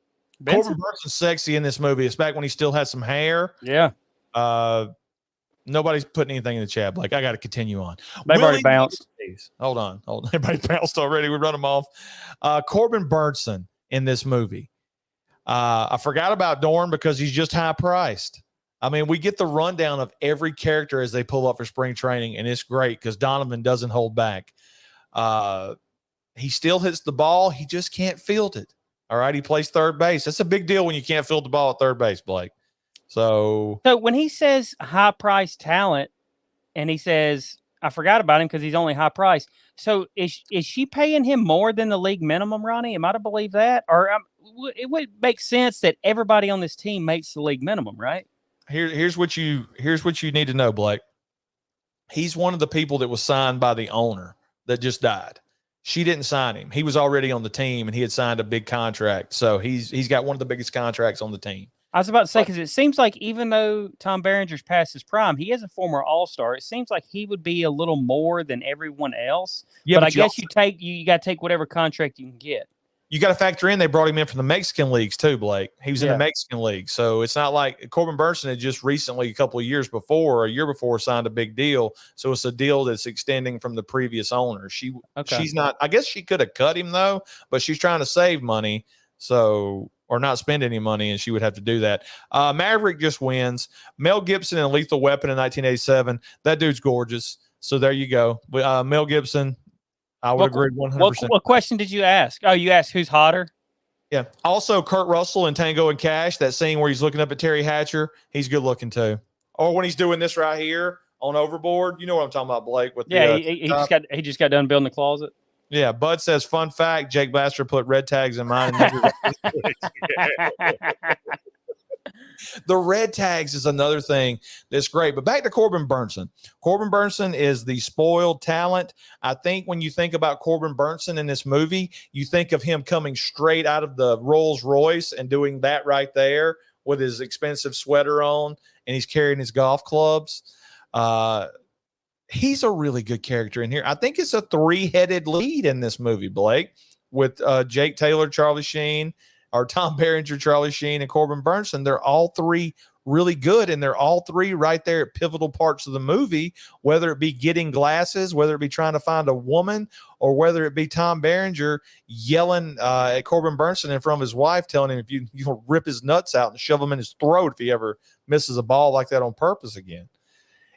Corbin Burnson sexy in this movie. It's back when he still had some hair. Yeah. Nobody's putting anything in the chat, Blake. I got to continue on. They've already bounced. Hold on. Everybody bounced already. We run them off. Corbin Burnson in this movie. I forgot about Dorn because he's just high priced. I mean, we get the rundown of every character as they pull up for spring training, and it's great because Donovan doesn't hold back. he still hits the ball. He just can't field it. All right. He plays third base. That's a big deal when you can't field the ball at third base, Blake. So when he says high price talent and he says, I forgot about him because he's only high price. So is she paying him more than the league minimum, Ronnie? Am I to believe that? Or it would make sense that everybody on this team makes the league minimum, right? here's what you need to know, Blake. He's one of the people that was signed by the owner that just died. She didn't sign him. He was already on the team and he had signed a big contract. So he's got one of the biggest contracts on the team. I was about to say, because it seems like even though Tom Berenger's past his prime, he is a former All-Star. It seems like he would be a little more than everyone else. Yeah, but I guess you got to take whatever contract you can get. You got to factor in they brought him in from the Mexican leagues too, Blake. He was in the Mexican league. So it's not like Corbin Burnson had just recently, a year before, signed a big deal. So it's a deal that's extending from the previous owner. She's not, I guess she could have cut him though, but she's trying to save money. So, or not spend any money, and she would have to do that. Maverick just wins. Mel Gibson in Lethal Weapon in 1987. That dude's gorgeous. So there you go. Mel Gibson, I would agree 100%. What question did you ask? Oh, you asked who's hotter? Yeah. Also, Kurt Russell in Tango and Cash, that scene where he's looking up at Terry Hatcher, he's good looking too. Or when he's doing this right here on Overboard, you know what I'm talking about, Blake. With he just got done building the closet. Yeah, Bud says, fun fact, Jake Baxter put red tags in mine. The red tags is another thing that's great. But back to Corbin Burnson. Corbin Burnson is the spoiled talent. I think when you think about Corbin Burnson in this movie, you think of him coming straight out of the Rolls Royce and doing that right there with his expensive sweater on, and he's carrying his golf clubs. He's a really good character in here. I think it's a three-headed lead in this movie, Blake, with Jake Taylor, Charlie Sheen, or Tom Berenger, Charlie Sheen, and Corbin Burnson. They're all three really good, and they're all three right there at pivotal parts of the movie, whether it be getting glasses, whether it be trying to find a woman, or whether it be Tom Berenger yelling at Corbin Burnson in front of his wife, telling him if you'll rip his nuts out and shove them in his throat if he ever misses a ball like that on purpose again.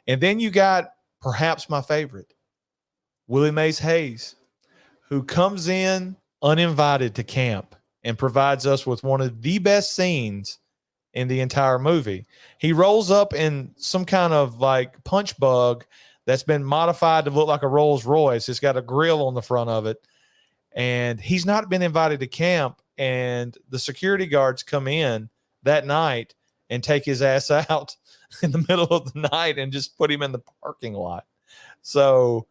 And then you got perhaps my favorite, Willie Mays Hayes, who comes in uninvited to camp and provides us with one of the best scenes in the entire movie. He rolls up in some kind of like punch bug that's been modified to look like a Rolls Royce. It's got a grill on the front of it. And he's not been invited to camp. And the security guards come in that night and take his ass out in the middle of the night and just put him in the parking lot. So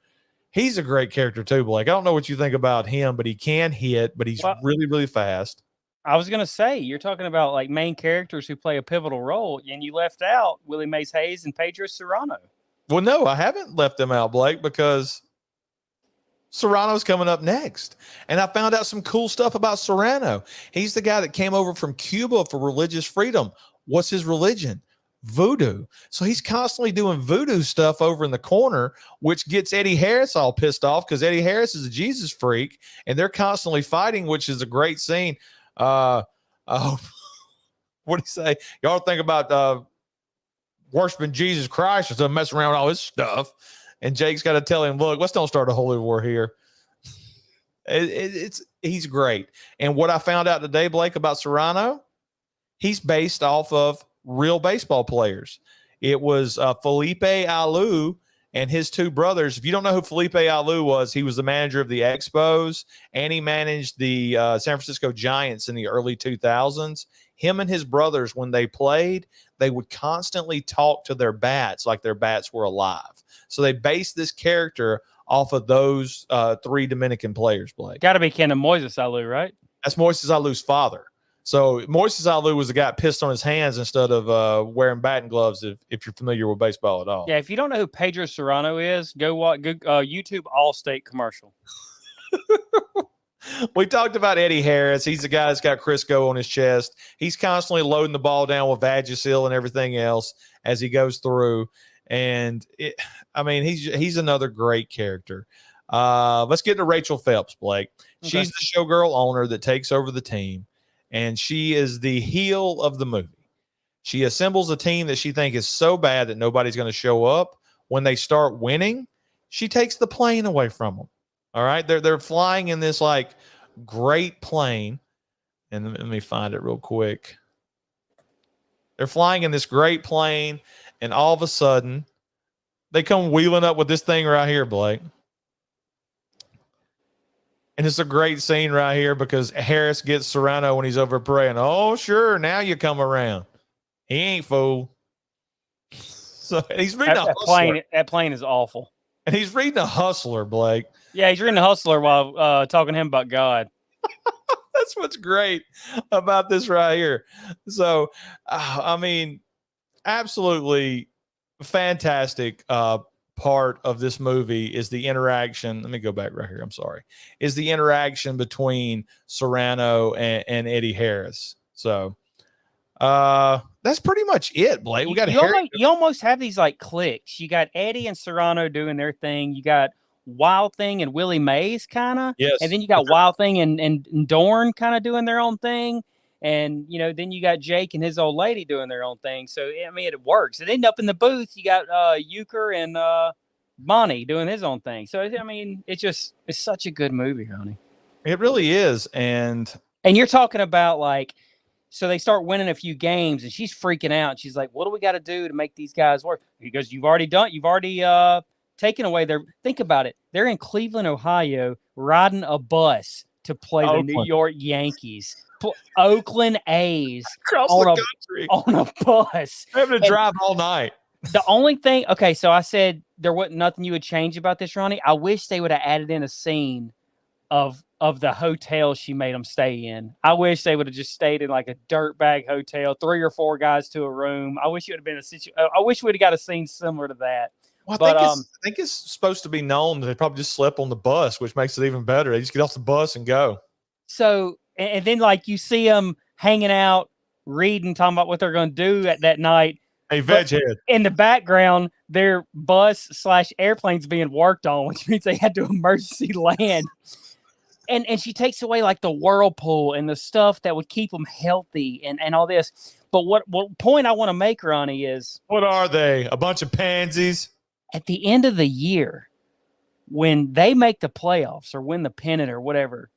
he's a great character too, Blake. I don't know what you think about him, but he can hit, but he's really, really fast. I was going to say, you're talking about like main characters who play a pivotal role, and you left out Willie Mays Hayes and Pedro Serrano. Well, no, I haven't left them out, Blake, because Serrano's coming up next. And I found out some cool stuff about Serrano. He's the guy that came over from Cuba for religious freedom. What's his religion? Voodoo. So he's constantly doing voodoo stuff over in the corner, which gets Eddie Harris all pissed off because Eddie Harris is a Jesus freak and they're constantly fighting, which is a great scene. What do you say? Y'all think about worshiping Jesus Christ or something, messing around with all this stuff. And Jake's got to tell him, look, let's don't start a holy war here. He's great. And what I found out today, Blake, about Serrano, he's based off of real baseball players. It was Felipe Alou and his two brothers. If you don't know who Felipe Alou was, he was the manager of the Expos and he managed the San Francisco Giants in the early 2000s. Him and his brothers, when they played, they would constantly talk to their bats like their bats were alive. So they based this character off of those three Dominican players, Blake. Got to be Ken and Moises Alou, right? That's Moises Alou's father. So Moises Alou was the guy that pissed on his hands instead of wearing batting gloves, if you're familiar with baseball at all. Yeah, if you don't know who Pedro Serrano is, go watch YouTube Allstate commercial. We talked about Eddie Harris. He's the guy that's got Crisco on his chest. He's constantly loading the ball down with Vagisil and everything else as he goes through. And he's another great character. Let's get to Rachel Phelps, Blake. Okay. She's the showgirl owner that takes over the team. And she is the heel of the movie. She assembles a team that she thinks is so bad that nobody's going to show up. When they start winning, she takes the plane away from them. All right, they're flying in this like great plane, and let me find it real quick. They're flying in this great plane, and all of a sudden, they come wheeling up with this thing right here, Blake. And it's a great scene right here because Harris gets Serrano when he's over praying. Oh, sure, now you come around. He ain't fool. So he's reading that plane is awful. And he's reading a Hustler, Blake. Yeah, he's reading a Hustler while talking to him about God. That's what's great about this right here. So, I mean, absolutely fantastic part of this movie is the interaction. Let me go back right here. I'm sorry. Is the interaction between Serrano and Eddie Harris. So, that's pretty much it, Blake. We got you almost have these like cliques. You got Eddie and Serrano doing their thing. You got Wild Thing and Willie Mays kind of. Yes. And then you got Wild Thing and Dorn kind of doing their own thing. And, you know, then you got Jake and his old lady doing their own thing. So, I mean, it works. And then up in the booth, you got Euchre and Monty doing his own thing. So, I mean, it's such a good movie, Ronnie. It really is. And you're talking about like, so they start winning a few games and she's freaking out. She's like, what do we got to do to make these guys work? Because you've already taken away their, think about it. They're in Cleveland, Ohio, riding a bus to play the New York Yankees. Oakland A's on a bus. Having to drive all night. The only thing, okay, so I said there wasn't nothing you would change about this, Ronnie. I wish they would have added in a scene of the hotel she made them stay in. I wish they would have just stayed in like a dirtbag hotel, 3 or 4 guys to a room. I wish it would have been I wish we'd have got a scene similar to that. Well, I think it's supposed to be known that they probably just slept on the bus, which makes it even better. They just get off the bus and go. So, and then like you see them hanging out, reading, talking about what they're going to do at that night. Hey, veg head. In the background, their bus/airplane's being worked on, which means they had to emergency land. And she takes away like the whirlpool and the stuff that would keep them healthy and all this. But what point I want to make, Ronnie, is what are they? A bunch of pansies? At the end of the year, when they make the playoffs or win the pennant or whatever,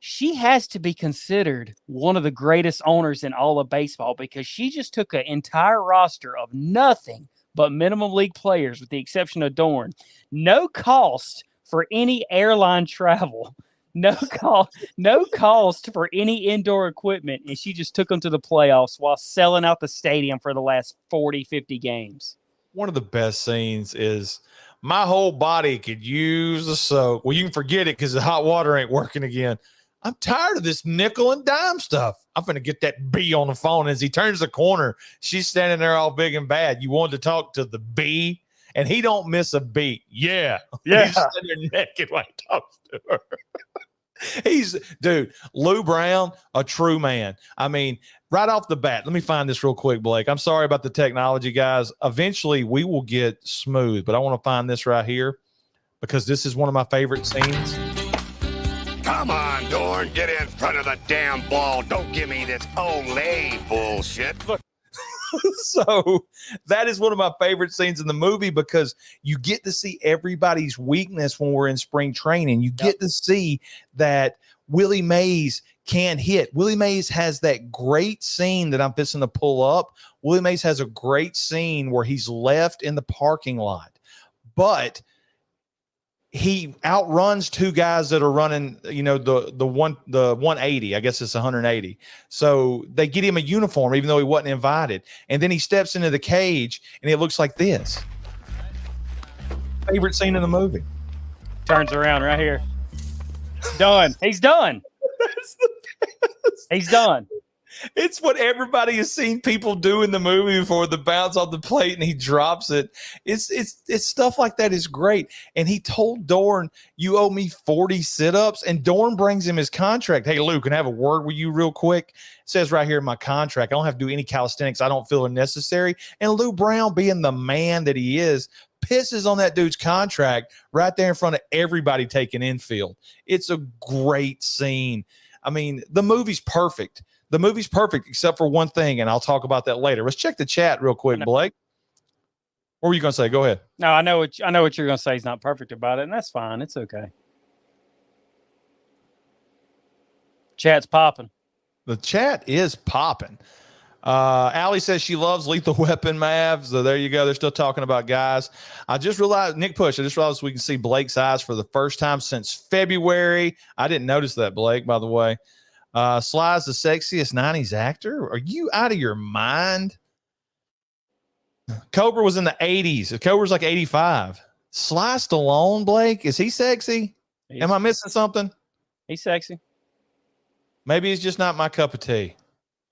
she has to be considered one of the greatest owners in all of baseball because she just took an entire roster of nothing but minimum league players, with the exception of Dorn. No cost for any airline travel, no cost for any indoor equipment, and she just took them to the playoffs while selling out the stadium for the last 40, 50 games. One of the best scenes is my whole body could use a soak. Well, you can forget it because the hot water ain't working again. I'm tired of this nickel and dime stuff. I'm going to get that B on the phone. As he turns the corner, she's standing there all big and bad. You wanted to talk to the B, and he don't miss a beat. Yeah. He's sitting there naked while he talks to her. Dude, Lou Brown, a true man. I mean, right off the bat, let me find this real quick, Blake. I'm sorry about the technology, guys. Eventually, we will get smooth, but I want to find this right here because this is one of my favorite scenes. Come on, Dorn, get in front of the damn ball. Don't give me this Olay bullshit. Look. So that is one of my favorite scenes in the movie because you get to see everybody's weakness when we're in spring training. You get to see that Willie Mays can't hit. Willie Mays has that great scene that I'm fixing to pull up. Willie Mays has a great scene where he's left in the parking lot, but he outruns 2 guys that are running, you know, the 180, I guess it's 180. So they get him a uniform, even though he wasn't invited. And then he steps into the cage and it looks like this. Favorite scene in the movie. Turns around right here. Done. He's done. That's the best. He's done. It's what everybody has seen people do in the movie before, the bounce off the plate and he drops it. It's stuff like that is great. And he told Dorn, you owe me 40 sit-ups. And Dorn brings him his contract. Hey, Lou, can I have a word with you real quick? It says right here in my contract, I don't have to do any calisthenics I don't feel are necessary. And Lou Brown, being the man that he is, pisses on that dude's contract right there in front of everybody taking infield. It's a great scene. I mean, the movie's perfect. The movie's perfect except for one thing, and I'll talk about that later. Let's check the chat real quick, Blake. What were you going to say? Go ahead. No, I know what you're going to say is not perfect about it, and that's fine. It's okay. Chat's popping. The chat is popping. Allie says she loves Lethal Weapon, Mav. So there you go. They're still talking about guys. I just realized, Nick Push, I just realized we can see Blake's eyes for the first time since February. I didn't notice that, Blake, by the way. Sly's the sexiest 90s actor. Are you out of your mind? Cobra was in the 80s. Cobra's like 85. Sly Stallone, Blake, is he sexy? Am I missing something? He's sexy. Maybe it's just not my cup of tea.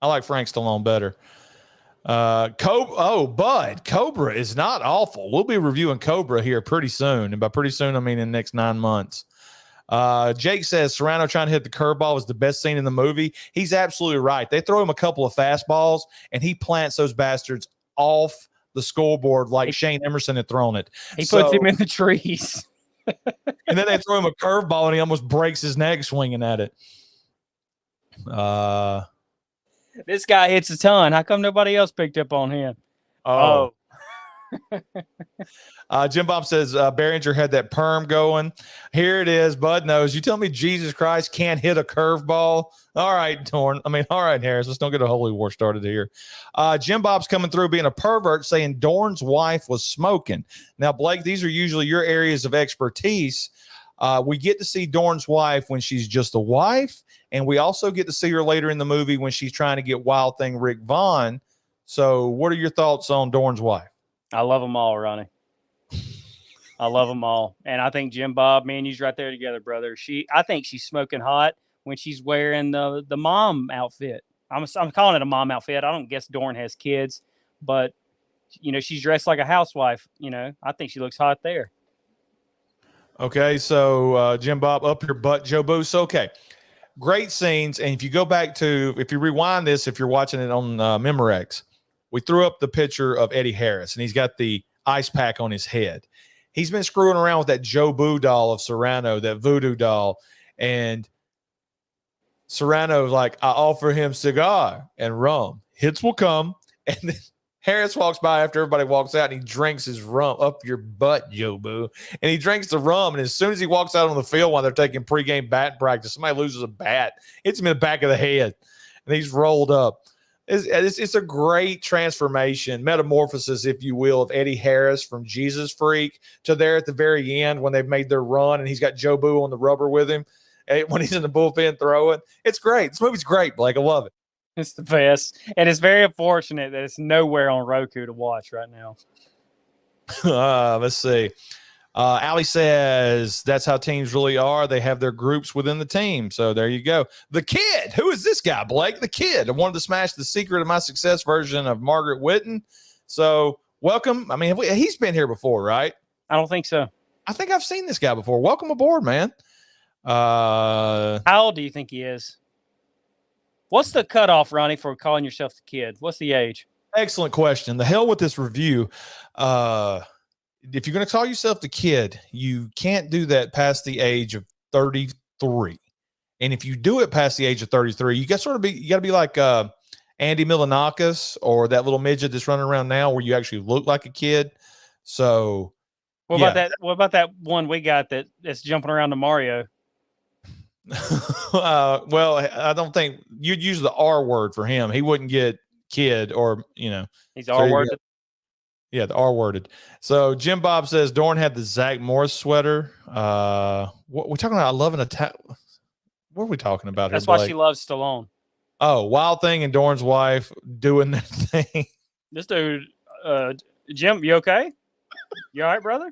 I like Frank Stallone better. Bud, Cobra is not awful. We'll be reviewing Cobra here pretty soon. And by pretty soon, I mean in the next 9 months. Jake says Serrano trying to hit the curveball was the best scene in the movie. He's absolutely right. They throw him a couple of fastballs, and he plants those bastards off the scoreboard like Shane Emerson had thrown it. He puts him in the trees. And then they throw him a curveball, and he almost breaks his neck swinging at it. This guy hits a ton. How come nobody else picked up on him? Jim Bob says Behringer had that perm going. Here it is. Bud knows. You tell me Jesus Christ can't hit a curveball. All right, Torn. All right, Harris. Let's don't get a holy war started here. Jim Bob's coming through being a pervert, saying Dorn's wife was smoking. Now, Blake, these are usually your areas of expertise. We get to see Dorn's wife when she's just a wife, and we also get to see her later in the movie when she's trying to get Wild Thing Rick Vaughn. So what are your thoughts on Dorn's wife? I love them all, Ronnie. I love them all. And I think Jim Bob, man, you's right there together, brother. I think she's smoking hot when she's wearing the mom outfit. I'm calling it a mom outfit. I don't guess Dorn has kids, but, she's dressed like a housewife. I think she looks hot there. Okay, so Jim Bob, up your butt, Joe Booth. Okay, great scenes. And if you go back to, if you rewind this, if you're watching it on Memorex, we threw up the picture of Eddie Harris, and he's got the ice pack on his head. He's been screwing around with that Joe Boo doll of Serrano, that voodoo doll. And Serrano's like, I offer him cigar and rum. Hits will come. And then Harris walks by after everybody walks out, and he drinks his rum up your butt, Joe Boo. And he drinks the rum. And as soon as he walks out on the field while they're taking pregame bat practice, somebody loses a bat, hits him in the back of the head, and he's rolled up. It's a great transformation, metamorphosis, if you will, of Eddie Harris from Jesus Freak to there at the very end when they've made their run and he's got Joe Boo on the rubber with him when he's in the bullpen throwing. It's great. This movie's great, Blake. I love it. It's the best. And it's very unfortunate that it's nowhere on Roku to watch right now. Let's see. Allie says that's how teams really are. They have their groups within the team. So there you go. The Kid. Who is this guy, Blake? The Kid. I wanted to smash the Secret of My Success version of Margaret Whitten. So welcome. He's been here before, right? I don't think so. I think I've seen this guy before. Welcome aboard, man. How old do you think he is? What's the cutoff, Ronnie, for calling yourself the Kid? What's the age? Excellent question. The hell with this review. If you're going to call yourself the Kid, you can't do that past the age of 33. And if you do it past the age of 33, you got to be like Andy Milonakis or that little midget that's running around now where you actually look like a kid. So what about that one we got that's jumping around to Mario? Well, I don't think you'd use the R word for him. He wouldn't get kid or, he's R worded. Yeah, the R worded. So Jim Bob says Dorn had the Zach Morris sweater. What we're talking about? Loving attack. What are we talking about? That's here, why she loves Stallone. Oh, Wild Thing and Dorn's wife doing their thing. This dude, Jim, you okay? You all right, brother?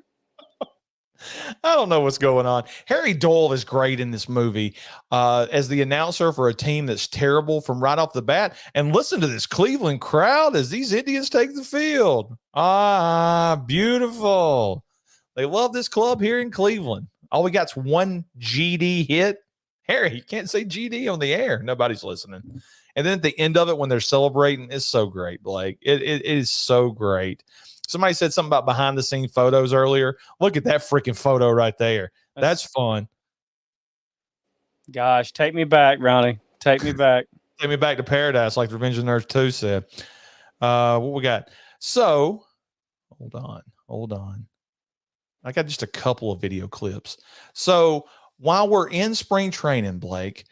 I don't know what's going on. Harry Doyle is great in this movie as the announcer for a team that's terrible from right off the bat. And listen to this Cleveland crowd as these Indians take the field. Beautiful. They love this club here in Cleveland. All we got's one GD hit. Harry, you can't say GD on the air. Nobody's listening. And then at the end of it, when they're celebrating, it's so great, Blake. It is so great. Somebody said something about behind the scene photos earlier. Look at that freaking photo right there. That's fun. Gosh, take me back, Ronnie. Take me back. Take me back to paradise, like Revenge of the Nerds 2 said. What we got? So, hold on. I got just a couple of video clips. So, while we're in spring training, Blake,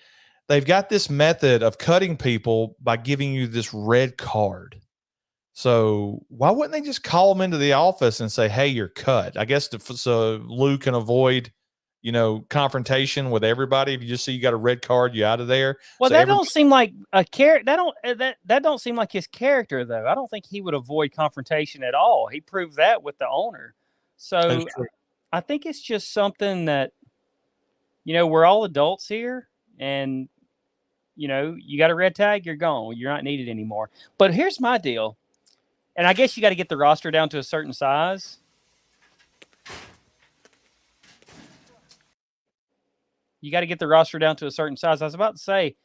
they've got this method of cutting people by giving you this red card. So why wouldn't they just call them into the office and say, "Hey, you're cut"? I guess so Lou can avoid, confrontation with everybody. If you just see you got a red card, you out of there. Well, So that don't seem like a character. That don't seem like his character, though. I don't think he would avoid confrontation at all. He proved that with the owner. So I think it's just something that, we're all adults here, and you got a red tag, you're gone. You're not needed anymore. But here's my deal. And I guess you got to get the roster down to a certain size. You got to get the roster down to a certain size. I was about to say,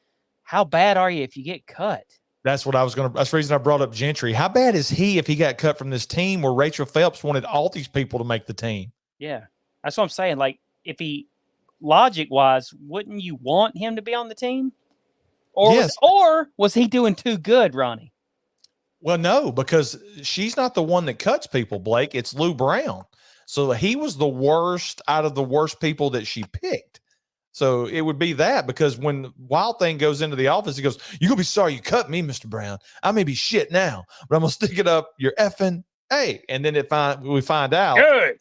how bad are you if you get cut? That's the reason I brought up Gentry. How bad is he if he got cut from this team where Rachel Phelps wanted all these people to make the team? Yeah. That's what I'm saying. Like, if he, logic-wise, wouldn't you want him to be on the team? Or was he doing too good, Ronnie? Well, no, because she's not the one that cuts people, Blake. It's Lou Brown. So he was the worst out of the worst people that she picked. So it would be that, because when Wild Thing goes into the office, he goes, "You're going to be sorry you cut me, Mr. Brown. I may be shit now, but I'm going to stick it up your effing A." And then we find out. Good.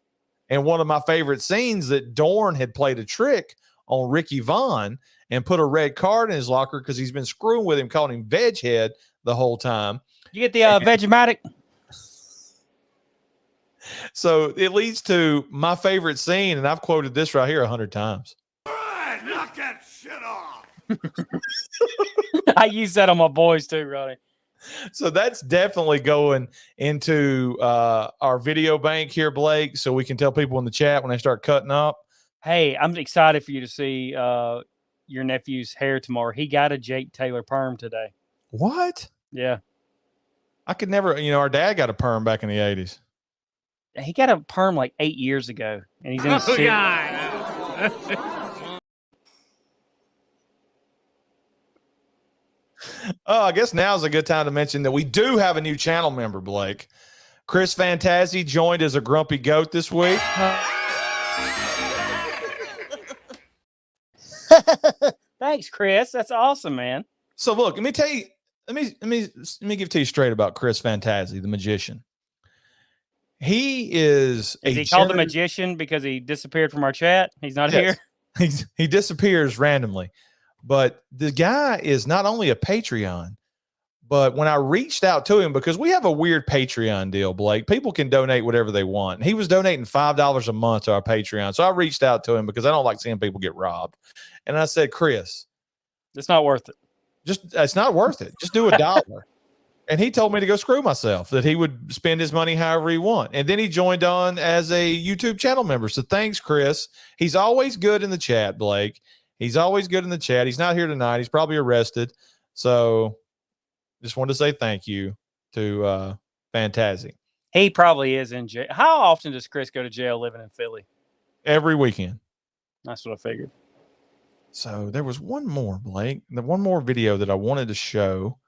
And one of my favorite scenes, that Dorn had played a trick on Ricky Vaughn and put a red card in his locker because he's been screwing with him, calling him Veg Head the whole time. You get the Vegematic? So it leads to my favorite scene, and I've quoted this right here 100 times. All right, knock that shit off. I use that on my boys too, Ronnie. So that's definitely going into our video bank here, Blake, so we can tell people in the chat when they start cutting up. Hey, I'm excited for you to see your nephew's hair tomorrow. He got a Jake Taylor perm today. What? Yeah. I could never, our dad got a perm back in the 80s. He got a perm like 8 years ago, and he's in a suit. Oh, I guess now's a good time to mention that we do have a new channel member, Blake. Chris Fantazi joined as a grumpy goat this week. Thanks, Chris. That's awesome, man. So look, let me tell you, let me give it to you straight about Chris Fantazi, the magician. He is he called a magician because he disappeared from our chat? He's not here? He disappears randomly. But the guy is not only a Patreon, but when I reached out to him, because we have a weird Patreon deal, Blake, people can donate whatever they want. He was donating $5 a month to our Patreon. So I reached out to him because I don't like seeing people get robbed. And I said, "Chris, it's not worth it. It's not worth it. Just do $1." And he told me to go screw myself, that he would spend his money however he want. And then he joined on as a YouTube channel member. So thanks, Chris. He's always good in the chat, Blake. He's always good in the chat. He's not here tonight. He's probably arrested. So just wanted to say thank you to Fantazi. He probably is in jail. How often does Chris go to jail living in Philly? Every weekend. That's what I figured. So there was one more, Blake. One more video that I wanted to show.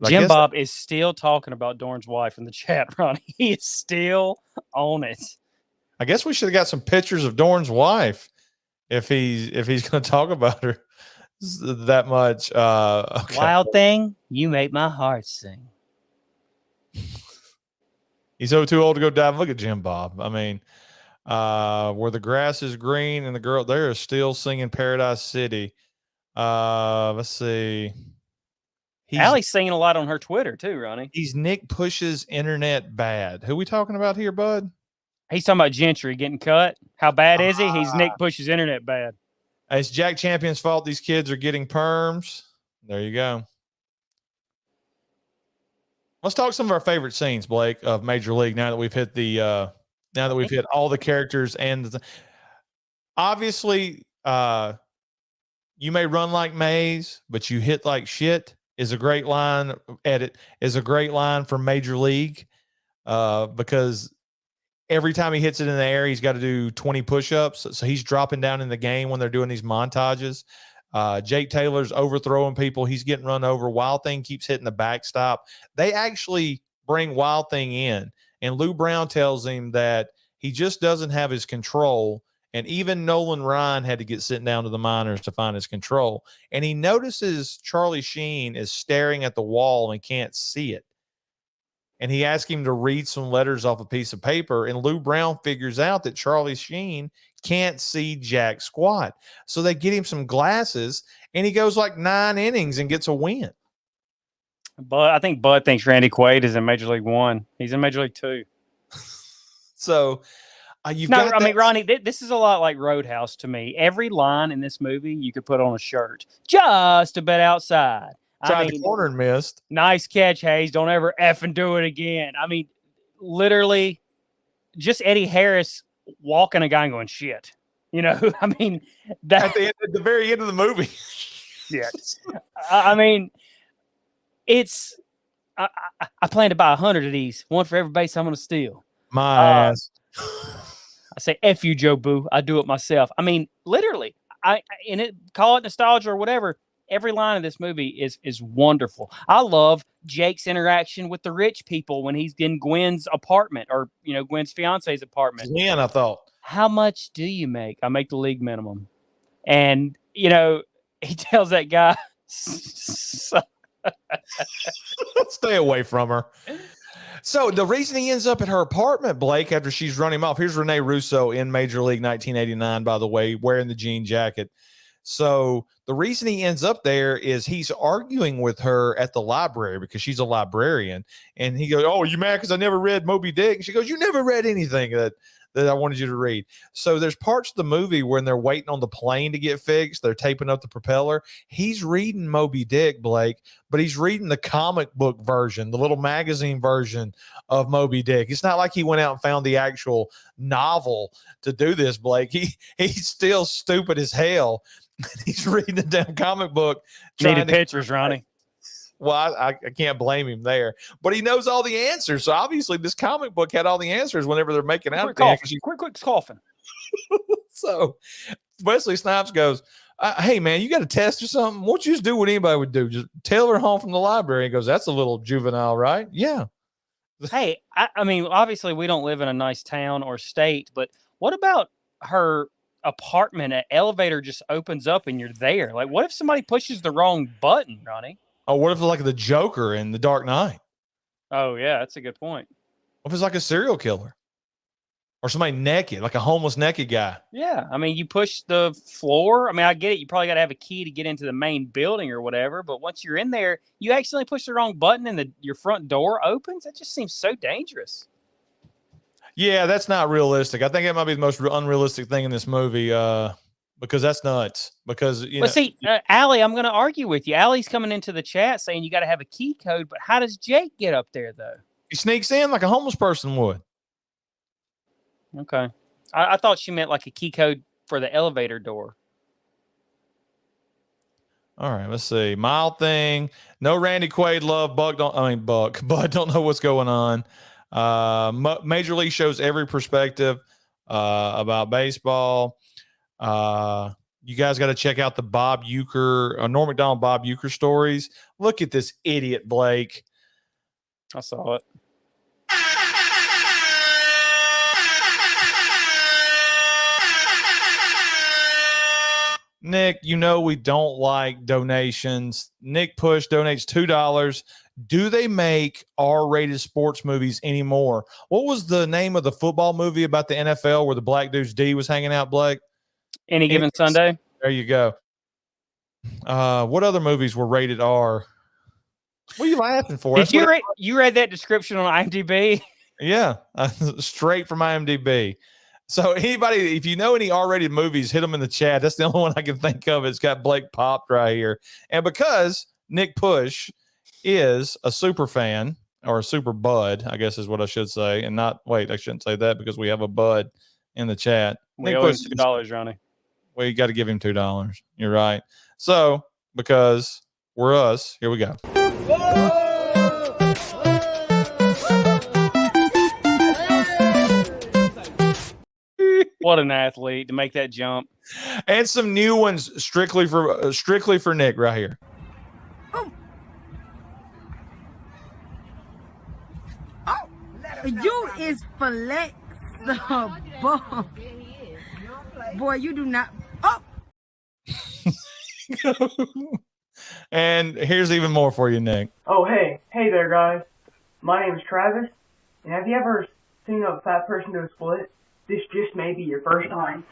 Jim Bob is still talking about Dorn's wife in the chat, Ronnie. He is still on it. I guess we should have got some pictures of Dorn's wife if he's going to talk about her that much. Okay. Wild Thing, you make my heart sing. He's too old to go dive. Look at Jim Bob. I mean, where the grass is green and the girl there is still singing Paradise City. Let's see. Allie's singing a lot on her Twitter too, Ronnie. He's Nick Push's internet bad. Who we talking about here, bud? He's talking about Gentry getting cut. How bad is he? He's Nick Push's internet bad. It's Jack Champion's fault these kids are getting perms. There you go. Let's talk some of our favorite scenes, Blake, of Major League. Now that we've hit hit all the characters and obviously, you may run like Mays, but you hit like shit. Is a great line. Is a great line from Major League, because every time he hits it in the air, he's got to do 20 push-ups. So he's dropping down in the game when they're doing these montages. Jake Taylor's overthrowing people. He's getting run over. Wild Thing keeps hitting the backstop. They actually bring Wild Thing in, and Lou Brown tells him that he just doesn't have his control, And even Nolan Ryan had to get sent down to the minors to find his control. And he notices Charlie Sheen is staring at the wall and can't see it. And he asks him to read some letters off a piece of paper. And Lou Brown figures out that Charlie Sheen can't see jack squat. So they get him some glasses, and he goes like 9 innings and gets a win. But I think Bud thinks Randy Quaid is in Major League One. He's in Major League Two. So you've got I mean, Ronnie, this is a lot like Roadhouse to me. Every line in this movie you could put on a shirt. Just a bit outside. tried the corner and missed. Nice catch, Hayes. Don't ever effing do it again. I mean, literally, just Eddie Harris walking a guy and going, shit. You know, I mean, that At the very end of the movie. yes. I mean, it's I plan to buy 100 of these, one for every base I'm going to steal. My ass. I say, F you, Joe Boo. I do it myself. I mean, literally, call it nostalgia or whatever. Every line of this movie is wonderful. I love Jake's interaction with the rich people when he's in Gwen's apartment, or, you know, Gwen's fiance's apartment. Gwen, I thought. How much do you make? I make the league minimum. And, you know, he tells that guy, stay away from her. So the reason he ends up at her apartment, Blake, after she's run him off, here's Rene Russo in Major League 1989, by the way, wearing the jean jacket. So the reason he ends up there is he's arguing with her at the library because she's a librarian. And he goes, oh, you mad because I never read Moby Dick? And she goes, you never read anything that I wanted you to read. So there's parts of the movie when they're waiting on the plane to get fixed. They're taping up the propeller. He's reading Moby Dick, Blake, but he's reading the comic book version, the little magazine version of Moby Dick. It's not like he went out and found the actual novel to do this, Blake. He's still stupid as hell. He's reading the damn comic book. needed pictures, Ronnie. Well, I can't blame him there, but he knows all the answers. So obviously, this comic book had all the answers whenever they're making out. Quick coughing. So Wesley Snipes goes, "Hey man, you got a test or something? What you just do what anybody would do? Just tail her home from the library." He goes, "That's a little juvenile, right?" Yeah. Hey, I mean, obviously, we don't live in a nice town or state, but what about her apartment? An elevator just opens up and you're there. Like, what if somebody pushes the wrong button, Ronnie? Oh, what if it's like the Joker in The Dark Knight? Oh, yeah, that's a good point. What if it's like a serial killer? Or somebody naked, like a homeless naked guy? Yeah, I mean, you push the floor. I mean, I get it. You probably got to have a key to get into the main building or whatever. But once you're in there, you accidentally push the wrong button and your front door opens. That just seems so dangerous. Yeah, that's not realistic. I think that might be the most unrealistic thing in this movie because that's nuts. Because, you know. See, Allie, I'm going to argue with you. Allie's coming into the chat saying you got to have a key code. But how does Jake get up there, though? He sneaks in like a homeless person would. Okay. I thought she meant like a key code for the elevator door. All right, let's see. Mild thing. No Randy Quaid love. Bud don't know what's going on. Major League shows every perspective about baseball. You guys got to check out the Bob Uecker, Norm Macdonald, Bob Uecker stories. Look at this idiot, Blake. I saw it. Nick, you know we don't like donations. Nick Push donates $2. Do they make R-rated sports movies anymore? What was the name of the football movie about the NFL where the black dude's D was hanging out, Blake? Any Given Sunday? There you go. What other movies were rated R? What are you laughing for? Did you read that description on IMDb? Yeah, straight from IMDb. So anybody, if you know any R-rated movies, hit them in the chat. That's the only one I can think of. It's got Blake popped right here. And because Nick Push is a super fan, or a super bud, I guess is what I should say. And not, wait, I shouldn't say that because we have a bud in the chat. We owe him $2, Ronnie. Well, you got to give him $2. You're right. So because we're us, here we go. What an athlete to make that jump. And some new ones strictly for Nick right here. You is flexible. Boy, you do not. Oh, And here's even more for you, Nick. Oh, hey there, guys. My name is Travis, and have you ever seen a fat person do a split? This just may be your first time.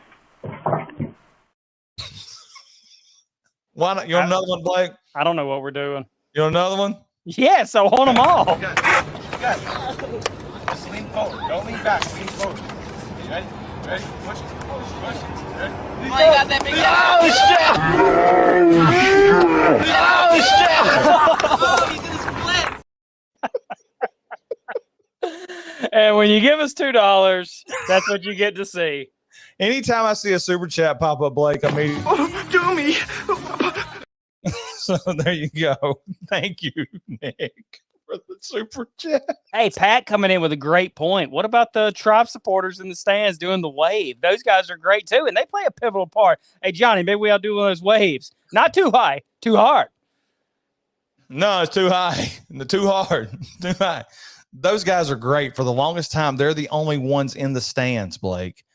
Why not? You want another one, Blake? I don't know what we're doing. You want another one? Yes, I want them all. Just lean forward. Don't lean back. Lean forward. Ready? Ready? Push. Push. Ready? Oh, you got that big guy. Oh, he's in a split. And when you give us $2, that's what you get to see. Anytime I see a super chat pop up, Blake, I mean, Oh, do me. so there you go. Thank you, Nick, for the super chat. Hey, Pat coming in with a great point. What about the Tribe supporters in the stands doing the wave? Those guys are great too, and they play a pivotal part. Hey, Johnny, maybe we ought to do one of those waves. Not too high, too hard. No, it's too high. Too hard. Too high. Those guys are great. For the longest time, they're the only ones in the stands, Blake.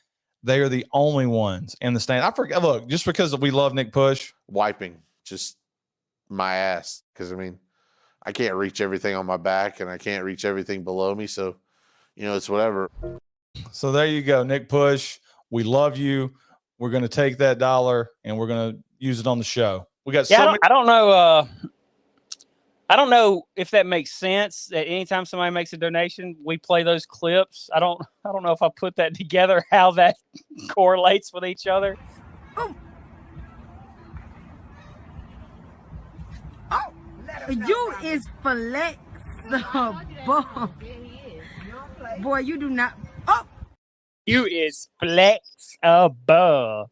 They are the only ones in the stand. I forget. Look, just because we love Nick Push, Wiping just my ass, because I mean, I can't reach everything on my back and I can't reach everything below me. So, it's whatever. so there you go, Nick Push. We love you. We're going to take that $1 and we're going to use it on the show. We got Yeah, so many. I don't know. I don't know if that makes sense. That anytime somebody makes a donation, we play those clips. I don't know if I put that together, how that correlates with each other. you is flexible. Boy, you do not. Oh, You is flexible.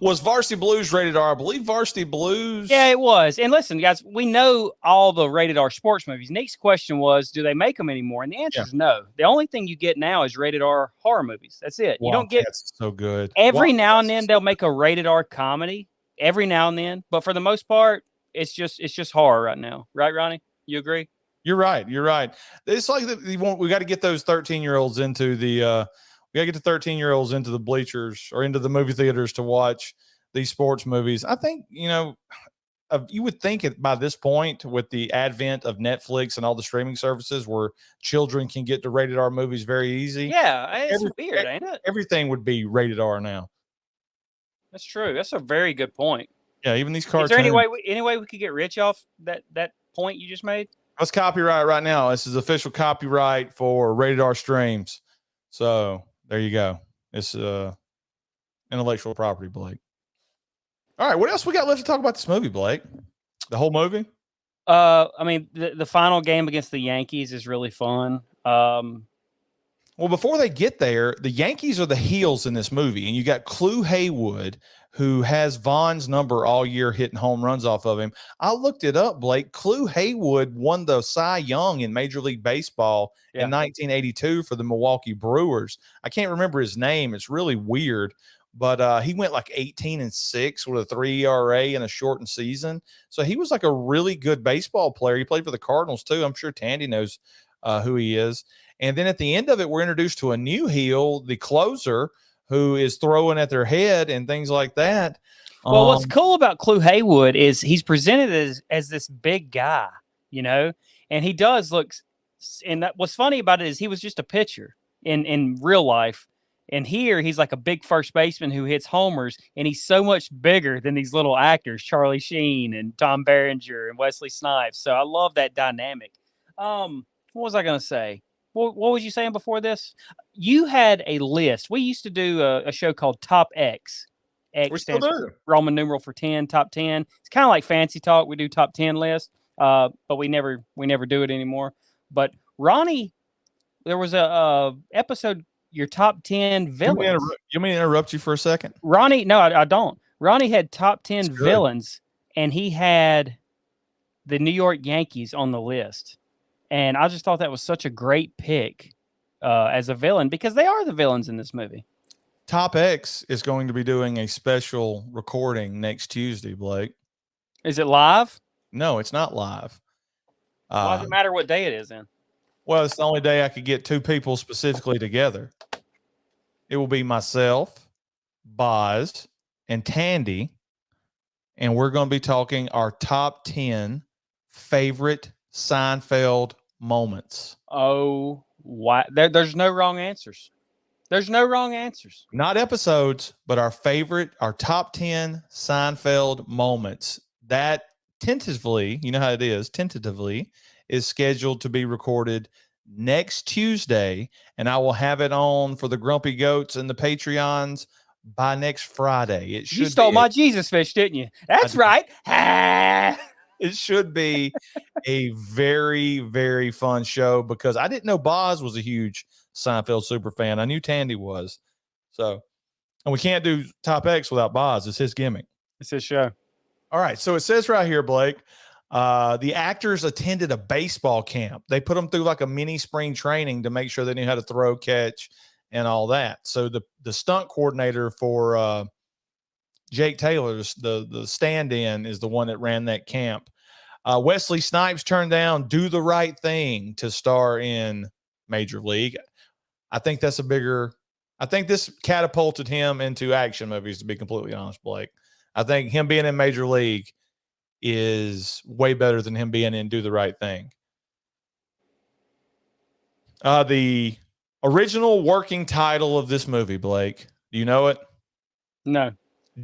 Was Varsity Blues rated R? I believe Varsity Blues. Yeah, it was. And listen, guys, we know all the rated R sports movies. Nick's question was, do they make them anymore? And the answer is no. The only thing you get now is rated R horror movies. That's it. You don't get Wildcats is so good. every now and Wildcats then is they'll make a rated R comedy. Every now and then, but for the most part, it's just horror right now. Right, Ronnie? You agree? You're right. You're right. It's like we got to get those 13-year-olds into the. We got to get the 13-year-olds into the bleachers or into the movie theaters to watch these sports movies. I think you would think by this point, with the advent of Netflix and all the streaming services, where children can get to rated R movies very easy. Yeah, it's weird, ain't it? Everything would be rated R now. That's true. That's a very good point. Yeah, even these Is cartoons. there any way we could get rich off that point you just made? Let's copyright right now. This is official copyright for rated R streams. So there you go. It's intellectual property, Blake. All right, what else we got left to talk about this movie, Blake? The whole movie? I mean, the final game against the Yankees is really fun. Well, before they get there, the Yankees are the heels in this movie, and you got Clu Haywood, who has Vaughn's number all year hitting home runs off of him. I looked it up, Blake. Clu Haywood won the Cy Young in Major League Baseball in 1982 for the Milwaukee Brewers. I can't remember his name. It's really weird, but he went like 18-6 with a 3 ERA in a shortened season. So he was like a really good baseball player. He played for the Cardinals too. I'm sure Tandy knows who he is. And then at the end of it, we're introduced to a new heel, the closer, who is throwing at their head and things like that. Well, what's cool about Clu Haywood is he's presented as this big guy, and he does look. And what's funny about it is he was just a pitcher in real life, and here he's like a big first baseman who hits homers, and he's so much bigger than these little actors, Charlie Sheen and Tom Berenger and Wesley Snipes. So I love that dynamic. What was I going to say? What was you saying before this? You had a list. We used to do a show called Top X. We still stands do. for Roman numeral for 10, top 10. It's kind of like Fancy Talk. We do top 10 list, but we never do it anymore. But Ronnie, there was a episode, your top 10 villains. You want me to interrupt you for a second? Ronnie, no, I don't. Ronnie had top 10 That's good. villains, and he had the New York Yankees on the list. And I just thought that was such a great pick as a villain, because they are the villains in this movie. Top X is going to be doing a special recording next Tuesday, Blake. Is it live? No, it's not live. Why does it matter what day it is then? Well, it's the only day I could get two people specifically together. it will be myself, Boz, and Tandy, and we're going to be talking our top 10 favorite Seinfeld moments. Oh, why? There's no wrong answers. There's no wrong answers. Not episodes, but our top 10 Seinfeld moments. That tentatively, you know how it is, is scheduled to be recorded next Tuesday, and I will have it on for the Grumpy Goats and the Patreons by next Friday. It should You stole be my Jesus fish, didn't you? That's did. right. Ha! It should be a very, very fun show because I didn't know Boz was a huge Seinfeld super fan. I knew Tandy was. So, and we can't do Top X without Boz. It's his gimmick. It's his show. All right. So it says right here, Blake, the actors attended a baseball camp. They put them through like a mini spring training to make sure they knew how to throw, catch, and all that. So the stunt coordinator for Jake Taylor's, the stand-in, is the one that ran that camp. Wesley Snipes turned down Do the Right Thing to star in Major League. I think this catapulted him into action movies, to be completely honest, Blake. I think him being in Major League is way better than him being in Do the Right Thing. The original working title of this movie, Blake, do you know it? No.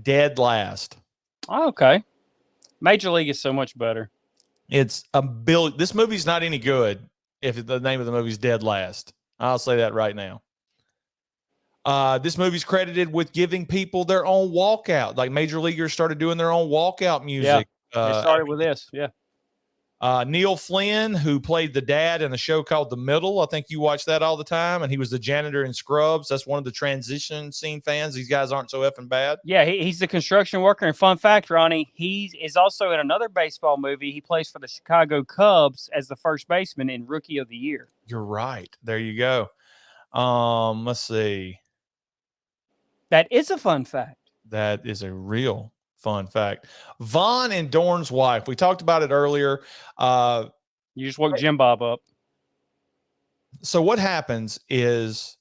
Dead Last. Oh, okay. Major League is so much better. It's a bill. This movie's not any good if the name of the movie's Dead Last. I'll say that right now. This movie's credited with giving people their own walkout. Like Major Leaguers started doing their own walkout music. They started with this. Yeah. Neil Flynn, who played the dad in a show called The Middle. I think you watch that all the time. And he was the janitor in Scrubs. That's one of the transition scene fans. These guys aren't so effing bad. Yeah, he's the construction worker. And fun fact, Ronnie, he is also in another baseball movie. He plays for the Chicago Cubs as the first baseman in Rookie of the Year. You're right. There you go. Let's see. That is a fun fact. That is a real fun fact. Vaughn and Dorn's wife. We talked about it earlier. You just woke Jim Bob up. So what happens is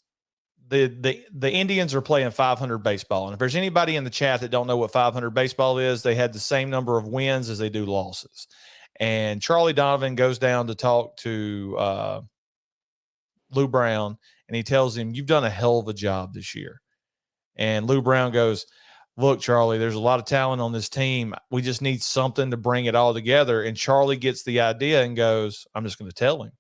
the Indians are playing 500 baseball. And if there's anybody in the chat that don't know what 500 baseball is, they had the same number of wins as they do losses. And Charlie Donovan goes down to talk to Lou Brown, and he tells him, "You've done a hell of a job this year." And Lou Brown goes, "Look, Charlie, there's a lot of talent on this team. We just need something to bring it all together." And Charlie gets the idea and goes, "I'm just going to tell him.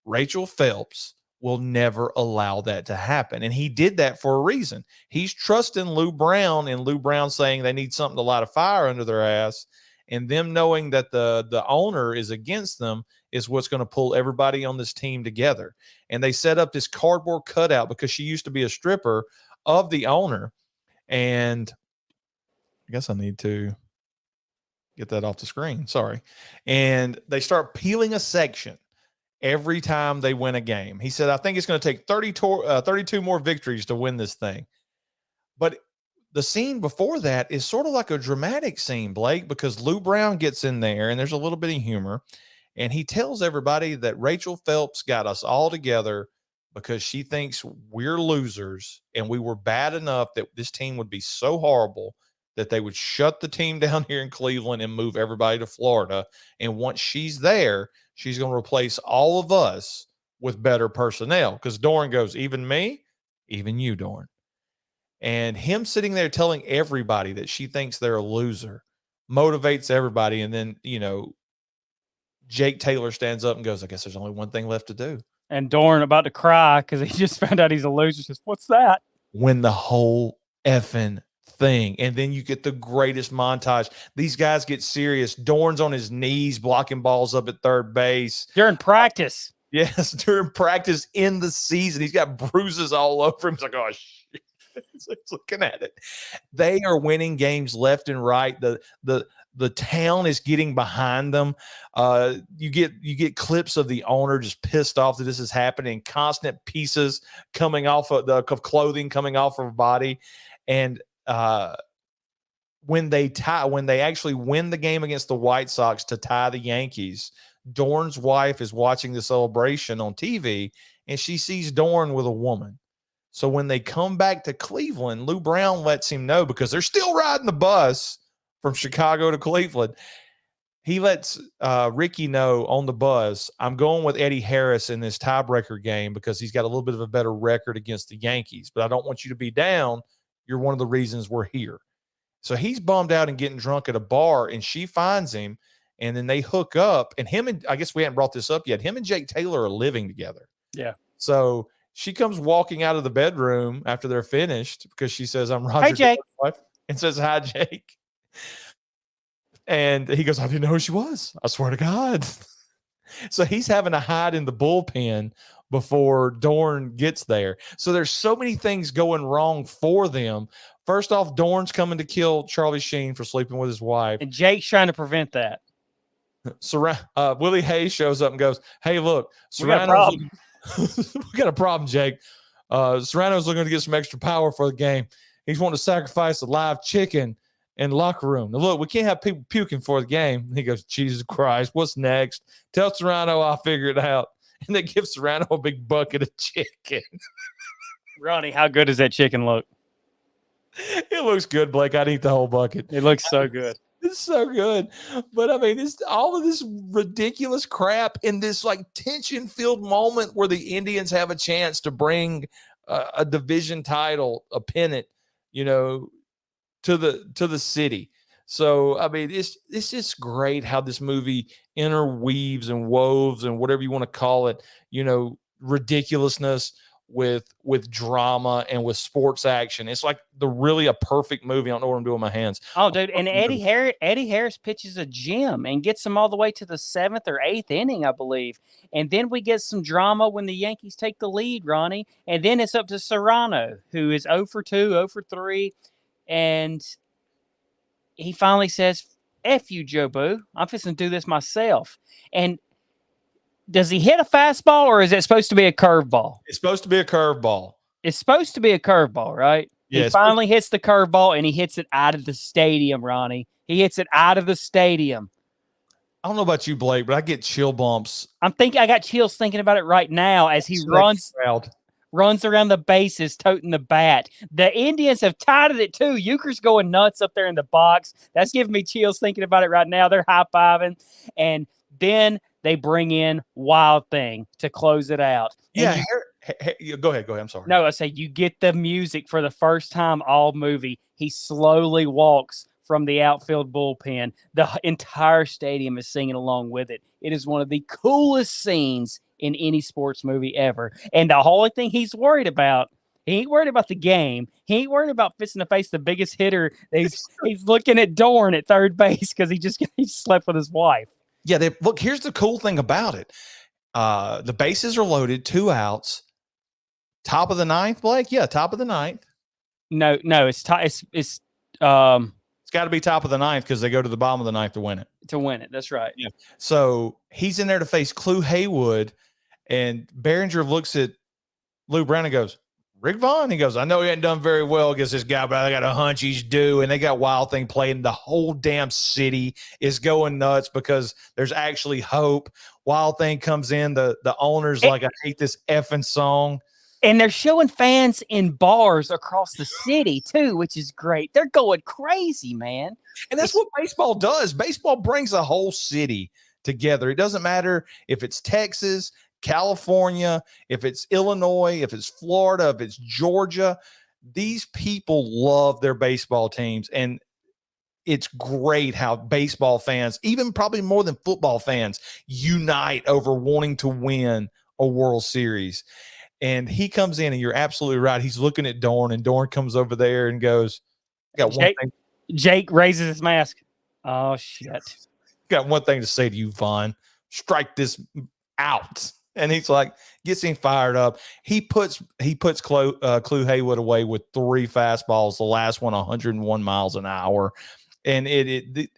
Rachel Phelps will never allow that to happen." And he did that for a reason. He's trusting Lou Brown, and Lou Brown saying they need something to light a fire under their ass. And them knowing that the owner is against them is what's going to pull everybody on this team together. And they set up this cardboard cutout because she used to be a stripper of the owner. And I guess I need to get that off the screen. Sorry. And they start peeling a section every time they win a game. He said, "I think it's going to take 32 more victories to win this thing." But the scene before that is sort of like a dramatic scene, Blake, because Lou Brown gets in there and there's a little bit of humor. And he tells everybody that Rachel Phelps got us all together because she thinks we're losers and we were bad enough that this team would be so horrible that they would shut the team down here in Cleveland and move everybody to Florida. And once she's there, she's going to replace all of us with better personnel. Because Dorn goes, "Even me, even you, Dorn." And him sitting there telling everybody that she thinks they're a loser motivates everybody. And then, Jake Taylor stands up and goes, "I guess there's only one thing left to do." And Dorn about to cry because he just found out he's a loser. Says, "What's that?" Win the whole effing thing. And then you get the greatest montage. These guys get serious. Dorn's on his knees blocking balls up at third base. During practice. Yes, during practice in the season. He's got bruises all over him. He's like, "Oh, shit." He's looking at it. They are winning games left and right. The town is getting behind them. You get clips of the owner just pissed off that this is happening. Constant pieces coming off of clothing coming off of her body, and when they actually win the game against the White Sox to tie the Yankees, Dorn's wife is watching the celebration on TV, and she sees Dorn with a woman. So when they come back to Cleveland, Lou Brown lets him know, because they're still riding the bus from Chicago to Cleveland. He lets Ricky know on the bus, I'm going with Eddie Harris in this tiebreaker game because he's got a little bit of a better record against the Yankees, but I don't want you to be down. You're one of the reasons we're here. So he's bummed out and getting drunk at a bar, and she finds him, and then they hook up. And I guess we haven't brought this up yet, him and Jake Taylor are living together. Yeah. So she comes walking out of the bedroom after they're finished because she says, I'm Roger. Hey, Jake. Wife, and says, hi, Jake. And he goes, I didn't know who she was. I swear to God. So he's having to hide in the bullpen before Dorn gets there. So there's so many things going wrong for them. First off, Dorn's coming to kill Charlie Sheen for sleeping with his wife. And Jake's trying to prevent that. Willie Hayes shows up and goes, hey, look, We got a problem. we got a problem, Jake. Serrano's looking to get some extra power for the game. He's wanting to sacrifice a live chicken in the locker room. Now, look, we can't have people puking for the game. And he goes, Jesus Christ, what's next? Tell Serrano I'll figure it out. And they give Serrano a big bucket of chicken. Ronnie, how good does that chicken look? It looks good, Blake. I'd eat the whole bucket. It looks so good. It's so good. But I mean, it's all of this ridiculous crap in this like tension-filled moment where the Indians have a chance to bring a division title, a pennant, to the city. So I mean, it's just great how this movie interweaves and woves and whatever you want to call it, ridiculousness with drama and with sports action. It's like really a perfect movie. I don't know what I'm doing with my hands. Oh, dude. And Eddie Harris pitches a gem and gets them all the way to the 7th or 8th inning, I believe. And then we get some drama when the Yankees take the lead, Ronnie. And then it's up to Serrano, who is 0 for 2, 0 for 3. And he finally says, F you, Joe Boo. I'm fixing to do this myself. And does he hit a fastball, or is it supposed to be a curveball? It's supposed to be a curveball. It's supposed to be a curveball, right? Yeah, he finally hits the curveball, and he hits it out of the stadium, Ronnie. He hits it out of the stadium. I don't know about you, Blake, but I get chill bumps. I got chills thinking about it right now as he runs around the bases toting the bat. The Indians have tied it too. Euchre's going nuts up there in the box. That's giving me chills thinking about it right now. They're high-fiving. And then they bring in Wild Thing to close it out. Yeah, go ahead. I'm sorry. No, I say you get the music for the first time all movie. He slowly walks from the outfield bullpen. The entire stadium is singing along with it. It is one of the coolest scenes in any sports movie ever. And the whole thing he's worried about, he ain't worried about the game. He ain't worried about fixing to face the biggest hitter. He's looking at Dorn at third base because he slept with his wife. Yeah, look, here's the cool thing about it. The bases are loaded, 2 outs. Top of the 9th, Blake? Yeah, top of the 9th. No, it's It's got to be top of the 9th because they go to the bottom of the 9th to win it. To win it, that's right. Yeah. So he's in there to face Clu Haywood, and Behringer looks at Lou Brown and goes, Rick Vaughn? He goes, I know he hadn't done very well against this guy, but I got a hunch he's due. And they got Wild Thing playing. The whole damn city is going nuts because there's actually hope. Wild Thing comes in. The owner's like, I hate this effing song. And they're showing fans in bars across the city, too, which is great. They're going crazy, man. And that's what baseball does. Baseball brings a whole city together. It doesn't matter if it's Texas, California, if it's Illinois, if it's Florida, if it's Georgia. These people love their baseball teams. And it's great how baseball fans, even probably more than football fans, unite over wanting to win a World Series. And he comes in, and you're absolutely right. He's looking at Dorn, and Dorn comes over there and goes, Jake raises his mask. Oh, shit. Got one thing to say to you, Vaughn. Strike this out. And he's like, gets him fired up. He puts Clu Haywood away with 3 fastballs, the last one 101 miles an hour. And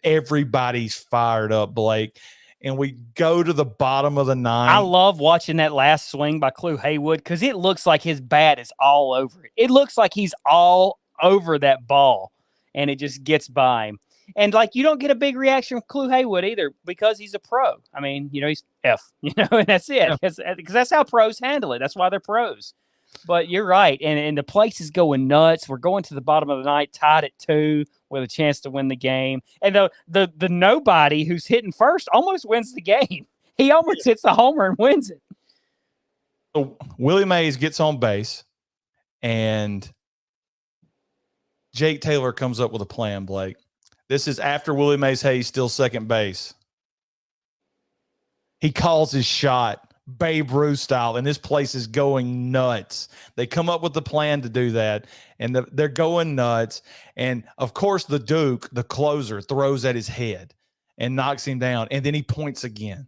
everybody's fired up, Blake. And we go to the bottom of the 9th. I love watching that last swing by Clu Haywood because it looks like his bat is all over it. It looks like he's all over that ball, and it just gets by him. And, you don't get a big reaction from Clu Haywood either because he's a pro. I mean, he's F, and that's it. Because that's how pros handle it. That's why they're pros. But you're right, and the place is going nuts. We're going to the bottom of the ninth, tied at 2, with a chance to win the game. And the nobody who's hitting first almost wins the game. He almost hits the homer and wins it. So Willie Mays gets on base, and Jake Taylor comes up with a plan, Blake. This is after Willie Mays Hayes still second base. He calls his shot, Babe Ruth style, and this place is going nuts. They come up with the plan to do that, and they're going nuts. And, of course, the Duke, the closer, throws at his head and knocks him down, and then he points again.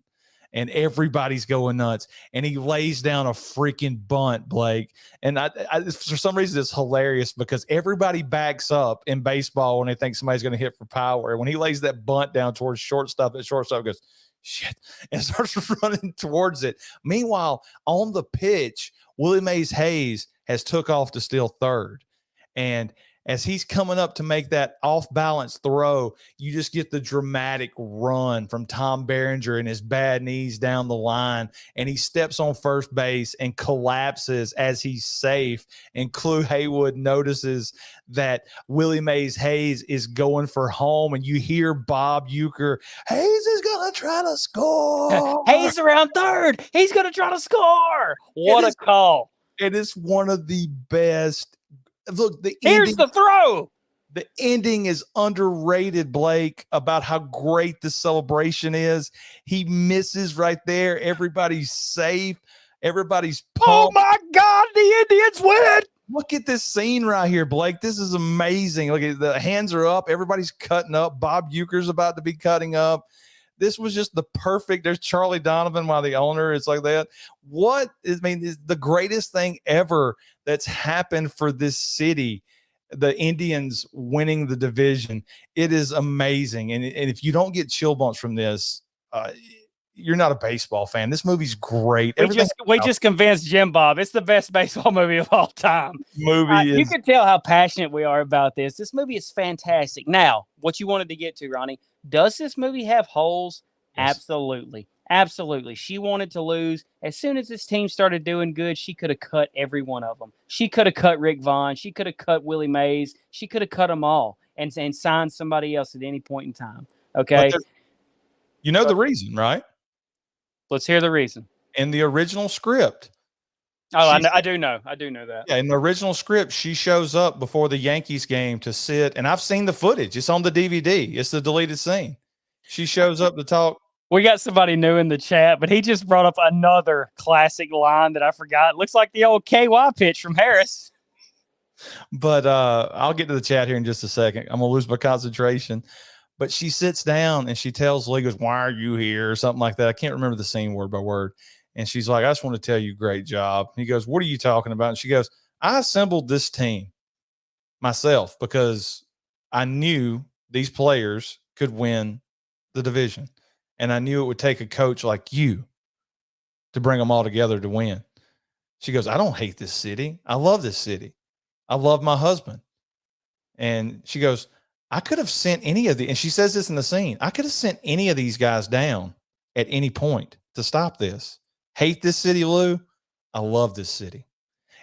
And everybody's going nuts. And he lays down a freaking bunt, Blake. And I for some reason, it's hilarious because everybody backs up in baseball when they think somebody's going to hit for power. And when he lays that bunt down towards shortstop, the shortstop goes, shit, and starts running towards it. Meanwhile, on the pitch, Willie Mays Hayes has took off to steal third. And as he's coming up to make that off-balance throw, you just get the dramatic run from Tom Berenger and his bad knees down the line, and he steps on first base and collapses as he's safe. And Clu Haywood notices that Willie Mays Hayes is going for home, and you hear Bob Uecker, Hayes is going to try to score. Hayes around third. He's going to try to score. What a call. It is one of the best. Look, Here's the throw. The ending is underrated, Blake, about how great the celebration is. He misses right there. Everybody's safe. Everybody's pumped. Oh, my God. The Indians win. Look at this scene right here, Blake. This is amazing. Look at the hands are up. Everybody's cutting up. Bob Uecker's about to be cutting up. This was just the perfect. There's Charlie Donovan while the owner is like that. Is the greatest thing ever that's happened for this city, the Indians winning the division. It is amazing. And if you don't get chill bumps from this, you're not a baseball fan. This movie's great. We just convinced Jim Bob. It's the best baseball movie of all time. You can tell how passionate we are about this. This movie is fantastic. Now, what you wanted to get to, Ronnie, does this movie have holes? Yes. Absolutely. Absolutely. She wanted to lose. As soon as this team started doing good, she could have cut every one of them. She could have cut Rick Vaughn. She could have cut Willie Mays. She could have cut them all and signed somebody else at any point in time. Okay? You know the reason, right? Let's hear the reason. In the original script. Oh, I do know. I do know that. Yeah, in the original script, she shows up before the Yankees game to sit, and I've seen the footage. It's on the DVD. It's the deleted scene. She shows up to talk. We got somebody new in the chat, but he just brought up another classic line that I forgot. It looks like the old KY pitch from Harris. But I'll get to the chat here in just a second. I'm going to lose my concentration. But she sits down and she tells Lee, goes, why are you here? Or something like that. I can't remember the scene word by word. And she's like, I just want to tell you, great job. And he goes, what are you talking about? And she goes, I assembled this team myself because I knew these players could win the division. And I knew it would take a coach like you to bring them all together to win. She goes, I don't hate this city. I love this city. I love my husband. And she goes, I could have sent any of the, and she says this in the scene, I could have sent any of these guys down at any point to stop this. Hate this city, Lou. I love this city.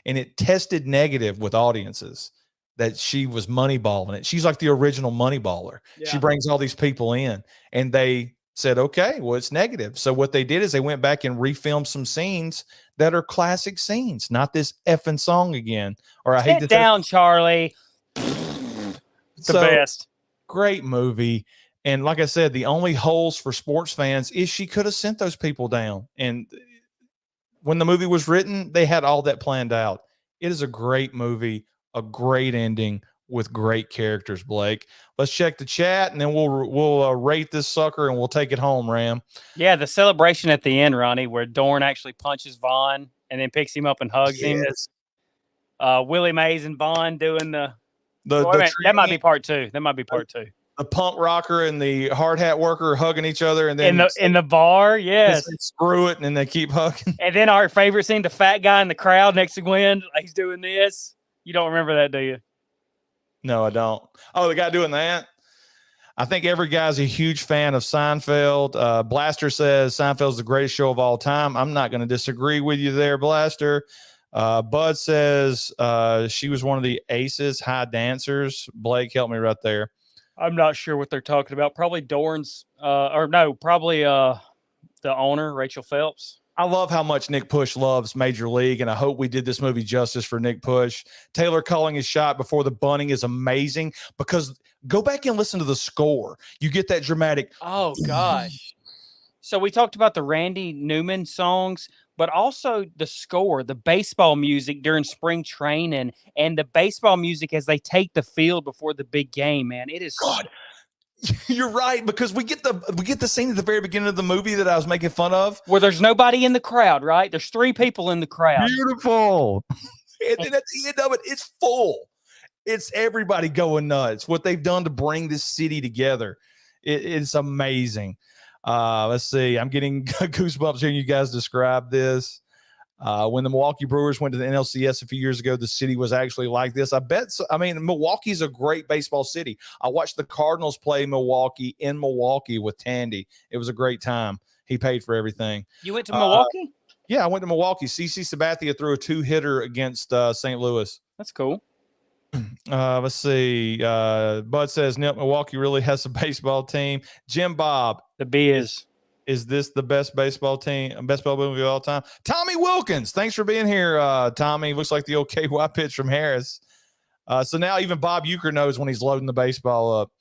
And it tested negative with audiences that she was moneyballing it. She's like the original moneyballer. Yeah. She brings all these people in and they said, okay, well, it's negative. So what they did is they went back and refilmed some scenes that are classic scenes, not this effing song again. Or I hate Sit down, Charlie. The best. Great movie. And like I said, the only holes for sports fans is she could have sent those people down. And when the movie was written, they had all that planned out. It is a great movie, a great ending with great characters, Blake. Let's check the chat, and then we'll rate this sucker, and we'll take it home, Ram. Yeah, the celebration at the end, Ronnie, where Dorn actually punches Vaughn and then picks him up and hugs him. Willie Mays and Vaughn doing that might be part two. That might be part two. The punk rocker and the hard hat worker hugging each other, and then in the bar, yes. Screw it, and then they keep hugging. And then our favorite scene, the fat guy in the crowd next to Glenn, he's doing this. You don't remember that, do you? No, I don't. Oh, the guy doing that? I think every guy's a huge fan of Seinfeld. Blaster says Seinfeld's the greatest show of all time. I'm not going to disagree with you there, Blaster. Bud says she was one of the Aces high dancers. Blake, help me right there. I'm not sure what they're talking about. Probably Dorn's, probably the owner, Rachel Phelps. I love how much Nick Push loves Major League, and I hope we did this movie justice for Nick Push. Taylor calling his shot before the bunting is amazing because go back and listen to the score. You get that dramatic. Oh, gosh. So we talked about the Randy Newman songs, but also the score, the baseball music during spring training, and the baseball music as they take the field before the big game, man. It is God. You're right, because we get the scene at the very beginning of the movie that I was making fun of, where there's nobody in the crowd, right? There's 3 people in the crowd. Beautiful. And then at the end of it, it's full. It's everybody going nuts. What they've done to bring this city together, it's amazing. Let's see. I'm getting goosebumps hearing you guys describe this. When the Milwaukee Brewers went to the NLCS a few years ago, the city was actually like this. I bet. So, I mean, Milwaukee's a great baseball city. I watched the Cardinals play Milwaukee in Milwaukee with Tandy. It was a great time. He paid for everything. You went to Milwaukee? Yeah, I went to Milwaukee. CC Sabathia threw a 2-hitter against St. Louis. That's cool. Let's see. Bud says, "Nope, Milwaukee really has a baseball team." Jim Bob, the Biz. Is this the best baseball movie of all time? Tommy Wilkins, thanks for being here, Tommy. Looks like the OK KY pitch from Harris. So now even Bob Euchre knows when he's loading the baseball up.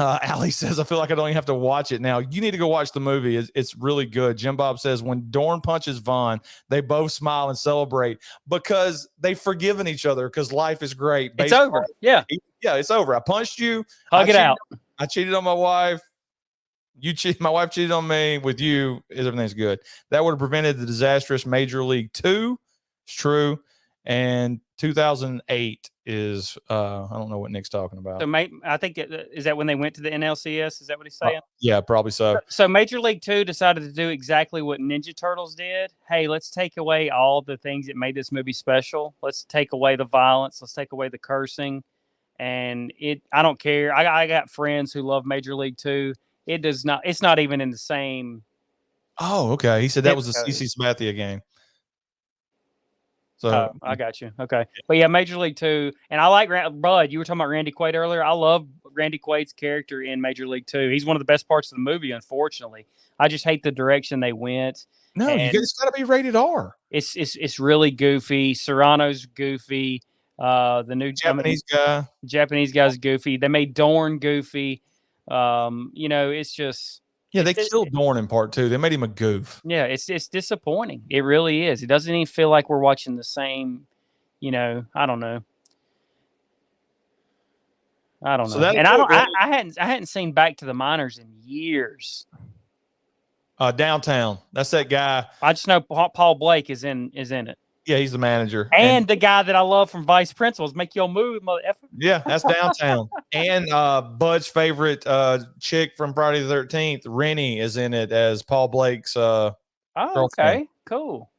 Allie says, I feel like I don't even have to watch it now. You need to go watch the movie. It's really good. Jim Bob says, when Dorn punches Vaughn, they both smile and celebrate because they've forgiven each other because life is great. It's over. Yeah. Yeah, it's over. I punched you. Hug it out. I cheated on my wife. My wife cheated on me. With you, everything's good. That would have prevented the disastrous Major League 2. It's true. And 2008 is I don't know what Nick's talking about. So I think is that when they went to the NLCS? Is that what he's saying? Yeah, probably so. So Major League 2 decided to do exactly what Ninja Turtles did. Hey, let's take away all the things that made this movie special. Let's take away the violence. Let's take away the cursing. And I don't care. I got friends who love Major League 2. It's not even in the same. Oh, okay. He said that was a CC Sabathia game. So I got you. Okay. But yeah, Major League 2. And I like Bud. You were talking about Randy Quaid earlier. I love Randy Quaid's character in Major League 2. He's one of the best parts of the movie, unfortunately. I just hate the direction they went. No, it's got to be rated R. It's really goofy. Serrano's goofy. The new Japanese guy's goofy. They made Dorn goofy. It's just they killed Dorn in part 2. They made him a goof. Yeah, it's disappointing. It really is. It doesn't even feel like we're watching the same. I don't know. So and I hadn't seen Back to the Minors in years. Downtown. That's that guy. I just know Paul Blake is in it. Yeah, he's the manager. And the guy that I love from Vice Principals, make your move, mother effer. Yeah, that's Downtown. And Bud's favorite chick from Friday the 13th, Rennie, is in it as Paul Blake's girlfriend. Okay, cool.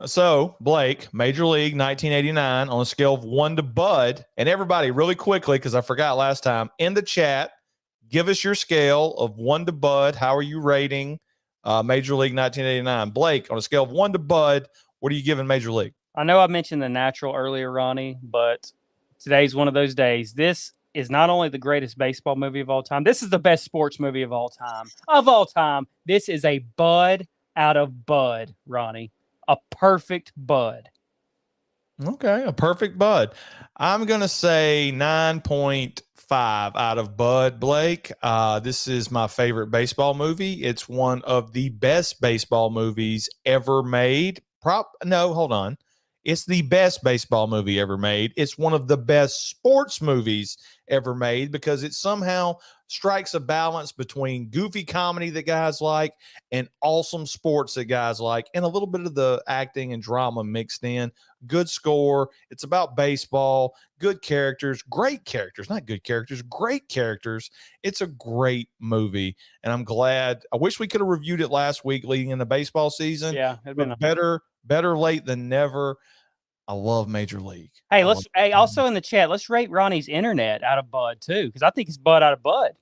So, Blake, Major League 1989 on a scale of 1 to Bud. And everybody, really quickly, because I forgot last time, in the chat, give us your scale of 1 to Bud. How are you rating Major League 1989? Blake, on a scale of 1 to Bud, what are you giving Major League? I know I mentioned The Natural earlier, Ronnie, but today's one of those days. This is not only the greatest baseball movie of all time, this is the best sports movie of all time. Of all time, this is a Bud out of Bud, Ronnie. A perfect Bud. Okay, a perfect Bud. I'm going to say 9.5 out of Bud, Blake. This is my favorite baseball movie. It's one of the best baseball movies ever made. Hold on. It's the best baseball movie ever made. It's one of the best sports movies ever made because it somehow strikes a balance between goofy comedy that guys like and awesome sports that guys like, and a little bit of the acting and drama mixed in. Good score. It's about baseball. Good characters. Great characters. Not good characters. Great characters. It's a great movie, and I'm glad. I wish we could have reviewed it last week leading in the baseball season. Yeah, it'd been better late than never. I love Major League. Hey, also in the chat, let's rate Ronnie's internet out of Bud too, because I think it's Bud out of Bud.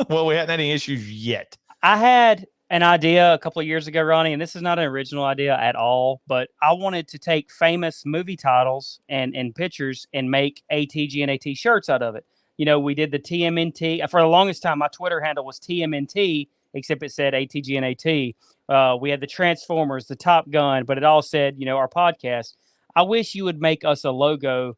Well, we hadn't had any issues yet. I had an idea a couple of years ago, Ronnie, and this is not an original idea at all, but I wanted to take famous movie titles and pictures and make ATG and AT shirts out of it. You know, we did the TMNT. For the longest time, my Twitter handle was TMNT, except it said ATG and AT. We had the Transformers, the Top Gun, but it all said, you know, our podcast. I wish you would make us a logo.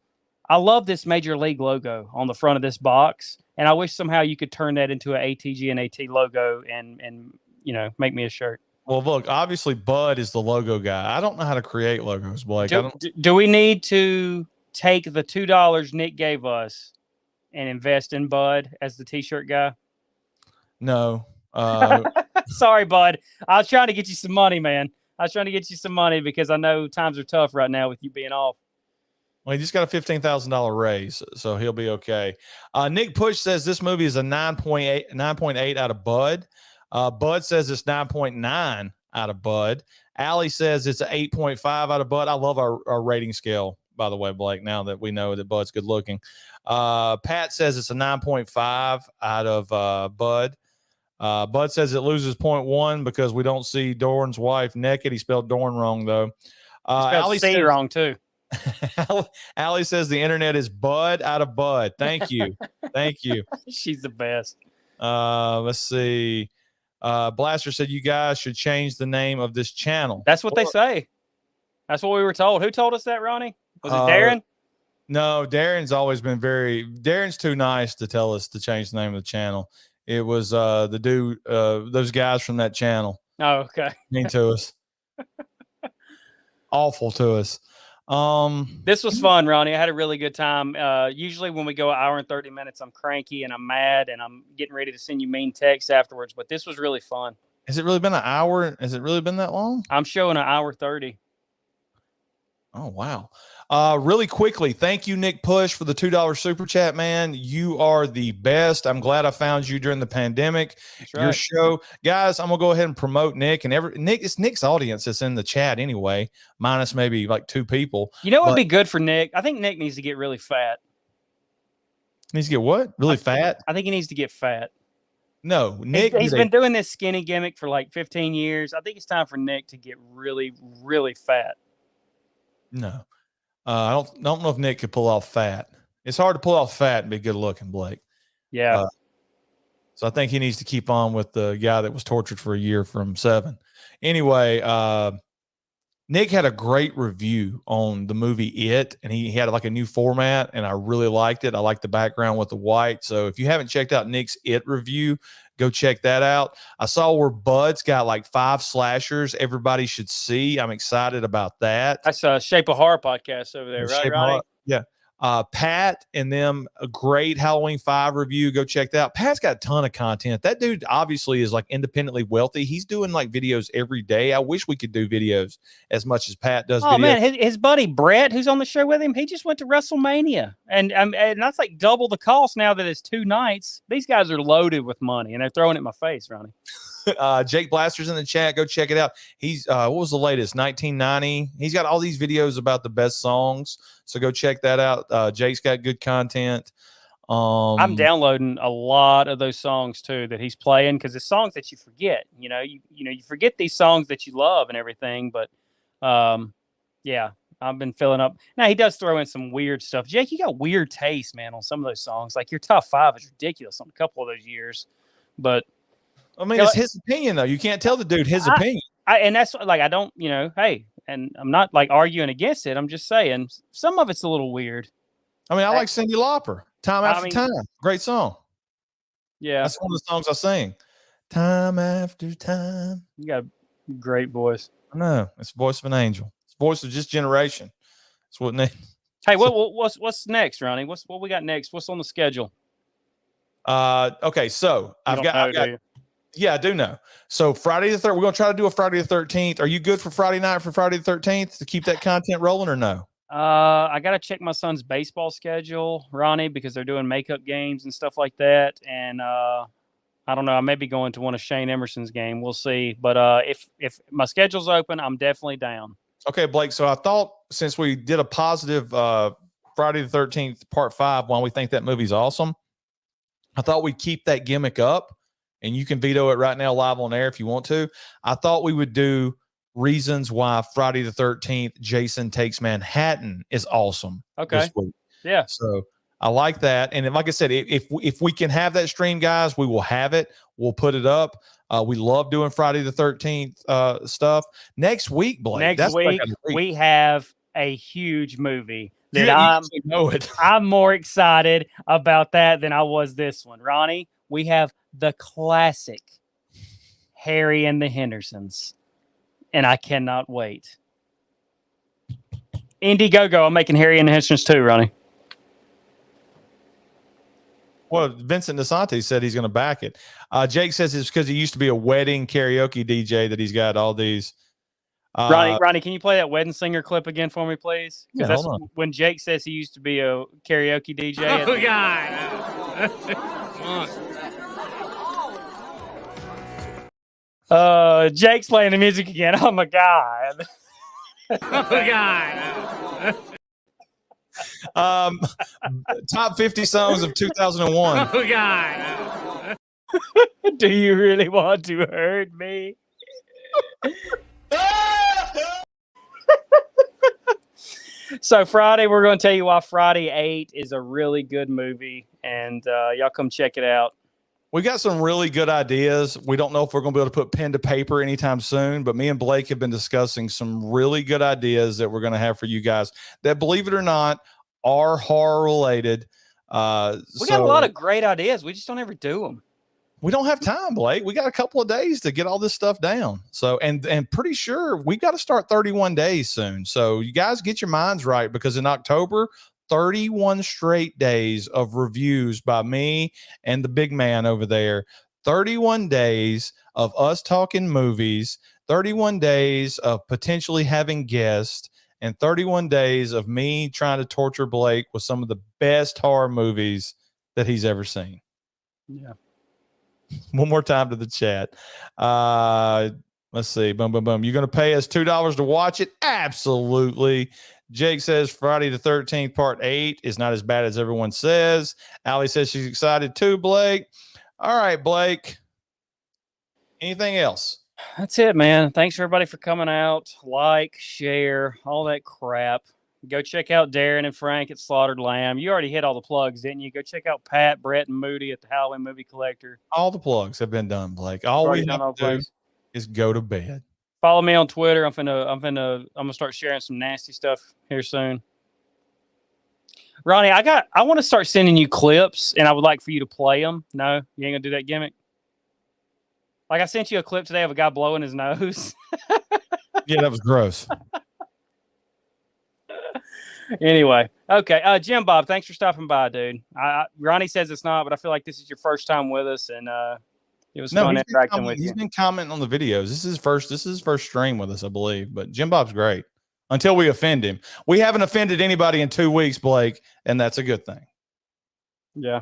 I love this Major League logo on the front of this box, and I wish somehow you could turn that into an ATG and AT logo and you know, make me a shirt. Well, look, obviously Bud is the logo guy. I don't know how to create logos, Blake. Do we need to take the $2 Nick gave us and invest in Bud as the t-shirt guy? No. Sorry, Bud. I was trying to get you some money, man. I was trying to get you some money because I know times are tough right now with you being off. Well, he just got a $15,000 raise, so he'll be okay. Nick Push says this movie is a 9.8 out of Bud. Bud says it's 9.9 out of Bud. Allie says it's an 8.5 out of Bud. I love our rating scale, by the way, Blake, now that we know that Bud's good looking. Pat says it's a 9.5 out of Bud. Bud says it loses 0.1 because we don't see Dorn's wife naked. He spelled Dorn wrong, though. Allie said wrong, too. Allie says the internet is Bud out of Bud. Thank you. Thank you. She's the best. Let's see. Blaster said you guys should change the name of this channel. That's what they say. That's what we were told. Who told us that, Ronnie? Was it Darren? No, Darren's always been Darren's too nice to tell us to change the name of the channel. It was the dude, those guys from that channel. Oh, okay. Mean to us. Awful to us. This was fun, Ronnie. I had a really good time. Usually when we go an hour and 30 minutes, I'm cranky and I'm mad and I'm getting ready to send you mean texts afterwards, but this was really fun. Has it really been an hour? Has it really been that long? I'm showing an hour 30. Oh, wow. Really quickly, thank you, Nick Push, for the $2 super chat, man. You are the best. I'm glad I found you during the pandemic. That's right. Your show. Guys, I'm going to go ahead and promote Nick. And it's Nick's audience that's in the chat anyway, minus maybe like 2 people. You know what would be good for Nick? I think Nick needs to get really fat. Needs to get what? Really fat? I think he needs to get fat. No, Nick. He's been doing this skinny gimmick for like 15 years. I think it's time for Nick to get really, really fat. No. I don't know if Nick could pull off fat. It's hard to pull off fat and be good looking, Blake. Yeah. So I think he needs to keep on with the guy that was tortured for a year from 7. Anyway, Nick had a great review on the movie It, and he had like a new format, and I really liked it. I like the background with the white. So if you haven't checked out Nick's It review, go check that out. I saw where Bud's got like 5 slashers everybody should see. I'm excited about that. That's a Shape of Horror podcast over there, right, Ronnie? Yeah. Pat and them, a great Halloween 5 review. Go check that out. Pat's got a ton of content. That dude obviously is like independently wealthy. He's doing like videos every day. I wish we could do videos as much as Pat does. Oh videos. man, his buddy Brett, who's on the show with him, he just went to WrestleMania, and that's like double the cost now that it's 2 nights. These guys are loaded with money, and they're throwing it in my face, Ronnie. Jake Blaster's in the chat. Go check it out. He's what was the latest? 1990. He's got all these videos about the best songs. So go check that out. Jake's got good content. I'm downloading a lot of those songs too that he's playing because it's songs that you forget. You know, you forget these songs that you love and everything. But yeah, I've been filling up. Now he does throw in some weird stuff. Jake, you got weird taste, man, on some of those songs. Like your top 5 is ridiculous on a couple of those years. But I mean, it's his opinion though. You can't tell the dude his opinion. And that's like I don't, hey, and I'm not like arguing against it. I'm just saying some of it's a little weird. I mean, I like Cyndi Lauper. Time After Time. Great song. Yeah. That's one of the songs I sing. Time After Time. You got a great voice. I know. It's the voice of an angel. It's the voice of just generation. That's what Nick. Hey, what's next, Ronnie? What we got next? What's on the schedule? Okay, so I've got yeah, I do know. So Friday the 3rd, we're going to try to do a Friday the 13th. Are you good for Friday night for Friday the 13th to keep that content rolling or no? I got to check my son's baseball schedule, Ronnie, because they're doing makeup games and stuff like that. And I don't know. I may be going to one of Shane Emerson's game. We'll see. But if my schedule's open, I'm definitely down. Okay, Blake. So I thought since we did a positive Friday the 13th part 5, while we think that movie's awesome, I thought we'd keep that gimmick up and you can veto it right now live on air if you want to. I thought we would do reasons why Friday the 13th, Jason Takes Manhattan is awesome. Okay. This week. Yeah. So I like that. And like I said, if we can have that stream, guys, we will have it. We'll put it up. We love doing Friday the 13th stuff. Next week, Blake. Next week, we have a huge movie that I'm more excited about that than I was this one. Ronnie, we have the classic Harry and the Hendersons, and I cannot wait. Indiegogo, I'm making Harry and the Hendersons too, Ronnie. Well, Vincent DeSantis said he's going to back it. Jake says it's because he used to be a wedding karaoke DJ that he's got all these. Ronnie, can you play that wedding singer clip again for me, please? Because Yeah, that's hold on. when Jake says he used to be a karaoke DJ. Oh, God. Jake's playing the music again. Oh, my God. Oh, God. Top 50 songs of 2001. Oh, God. Do you really want to hurt me? So Friday, we're going to tell you why Friday 8 is a really good movie, and y'all come check it out. We got some really good ideas. We don't know if we're going to be able to put pen to paper anytime soon, but me and Blake have been discussing some really good ideas that we're going to have for you guys that, believe it or not, are horror related. We got a lot of great ideas. We just don't ever do them. We don't have time, Blake. We got a couple of days to get all this stuff down. So, and pretty sure we got to start 31 days soon. So you guys get your minds right, because in October, 31 straight days of reviews by me and the big man over there. 31 days of us talking movies, 31 days of potentially having guests, and 31 days of me trying to torture Blake with some of the best horror movies that he's ever seen. Yeah. One more time to the chat. Let's see. Boom, boom, boom. You're going to pay us $2 to watch it? Absolutely. Jake says Friday the 13th, part 8 is not as bad as everyone says. Allie says she's excited too, Blake. All right, Blake. Anything else? That's it, man. Thanks everybody for coming out. Like, share, all that crap. Go check out Darren and Frank at Slaughtered Lamb. You already hit all the plugs, didn't you? Go check out Pat, Brett, and Moody at the Halloween Movie Collector. All the plugs have been done, Blake. All we have to do is go to bed. Follow me on Twitter. I'm gonna start sharing some nasty stuff here soon. Ronnie, I want to start sending you clips, and I would like for you to play them. No, you ain't gonna do that gimmick. Like I sent you a clip today of a guy blowing his nose. Yeah, that was gross. Anyway, okay. Jim Bob, thanks for stopping by, dude. Ronnie says it's not, but I feel like this is your first time with us, and it was fun interacting with you. He's been commenting on the videos. This is his first stream with us, I believe. But Jim Bob's great until we offend him. We haven't offended anybody in 2 weeks, Blake, and that's a good thing. Yeah.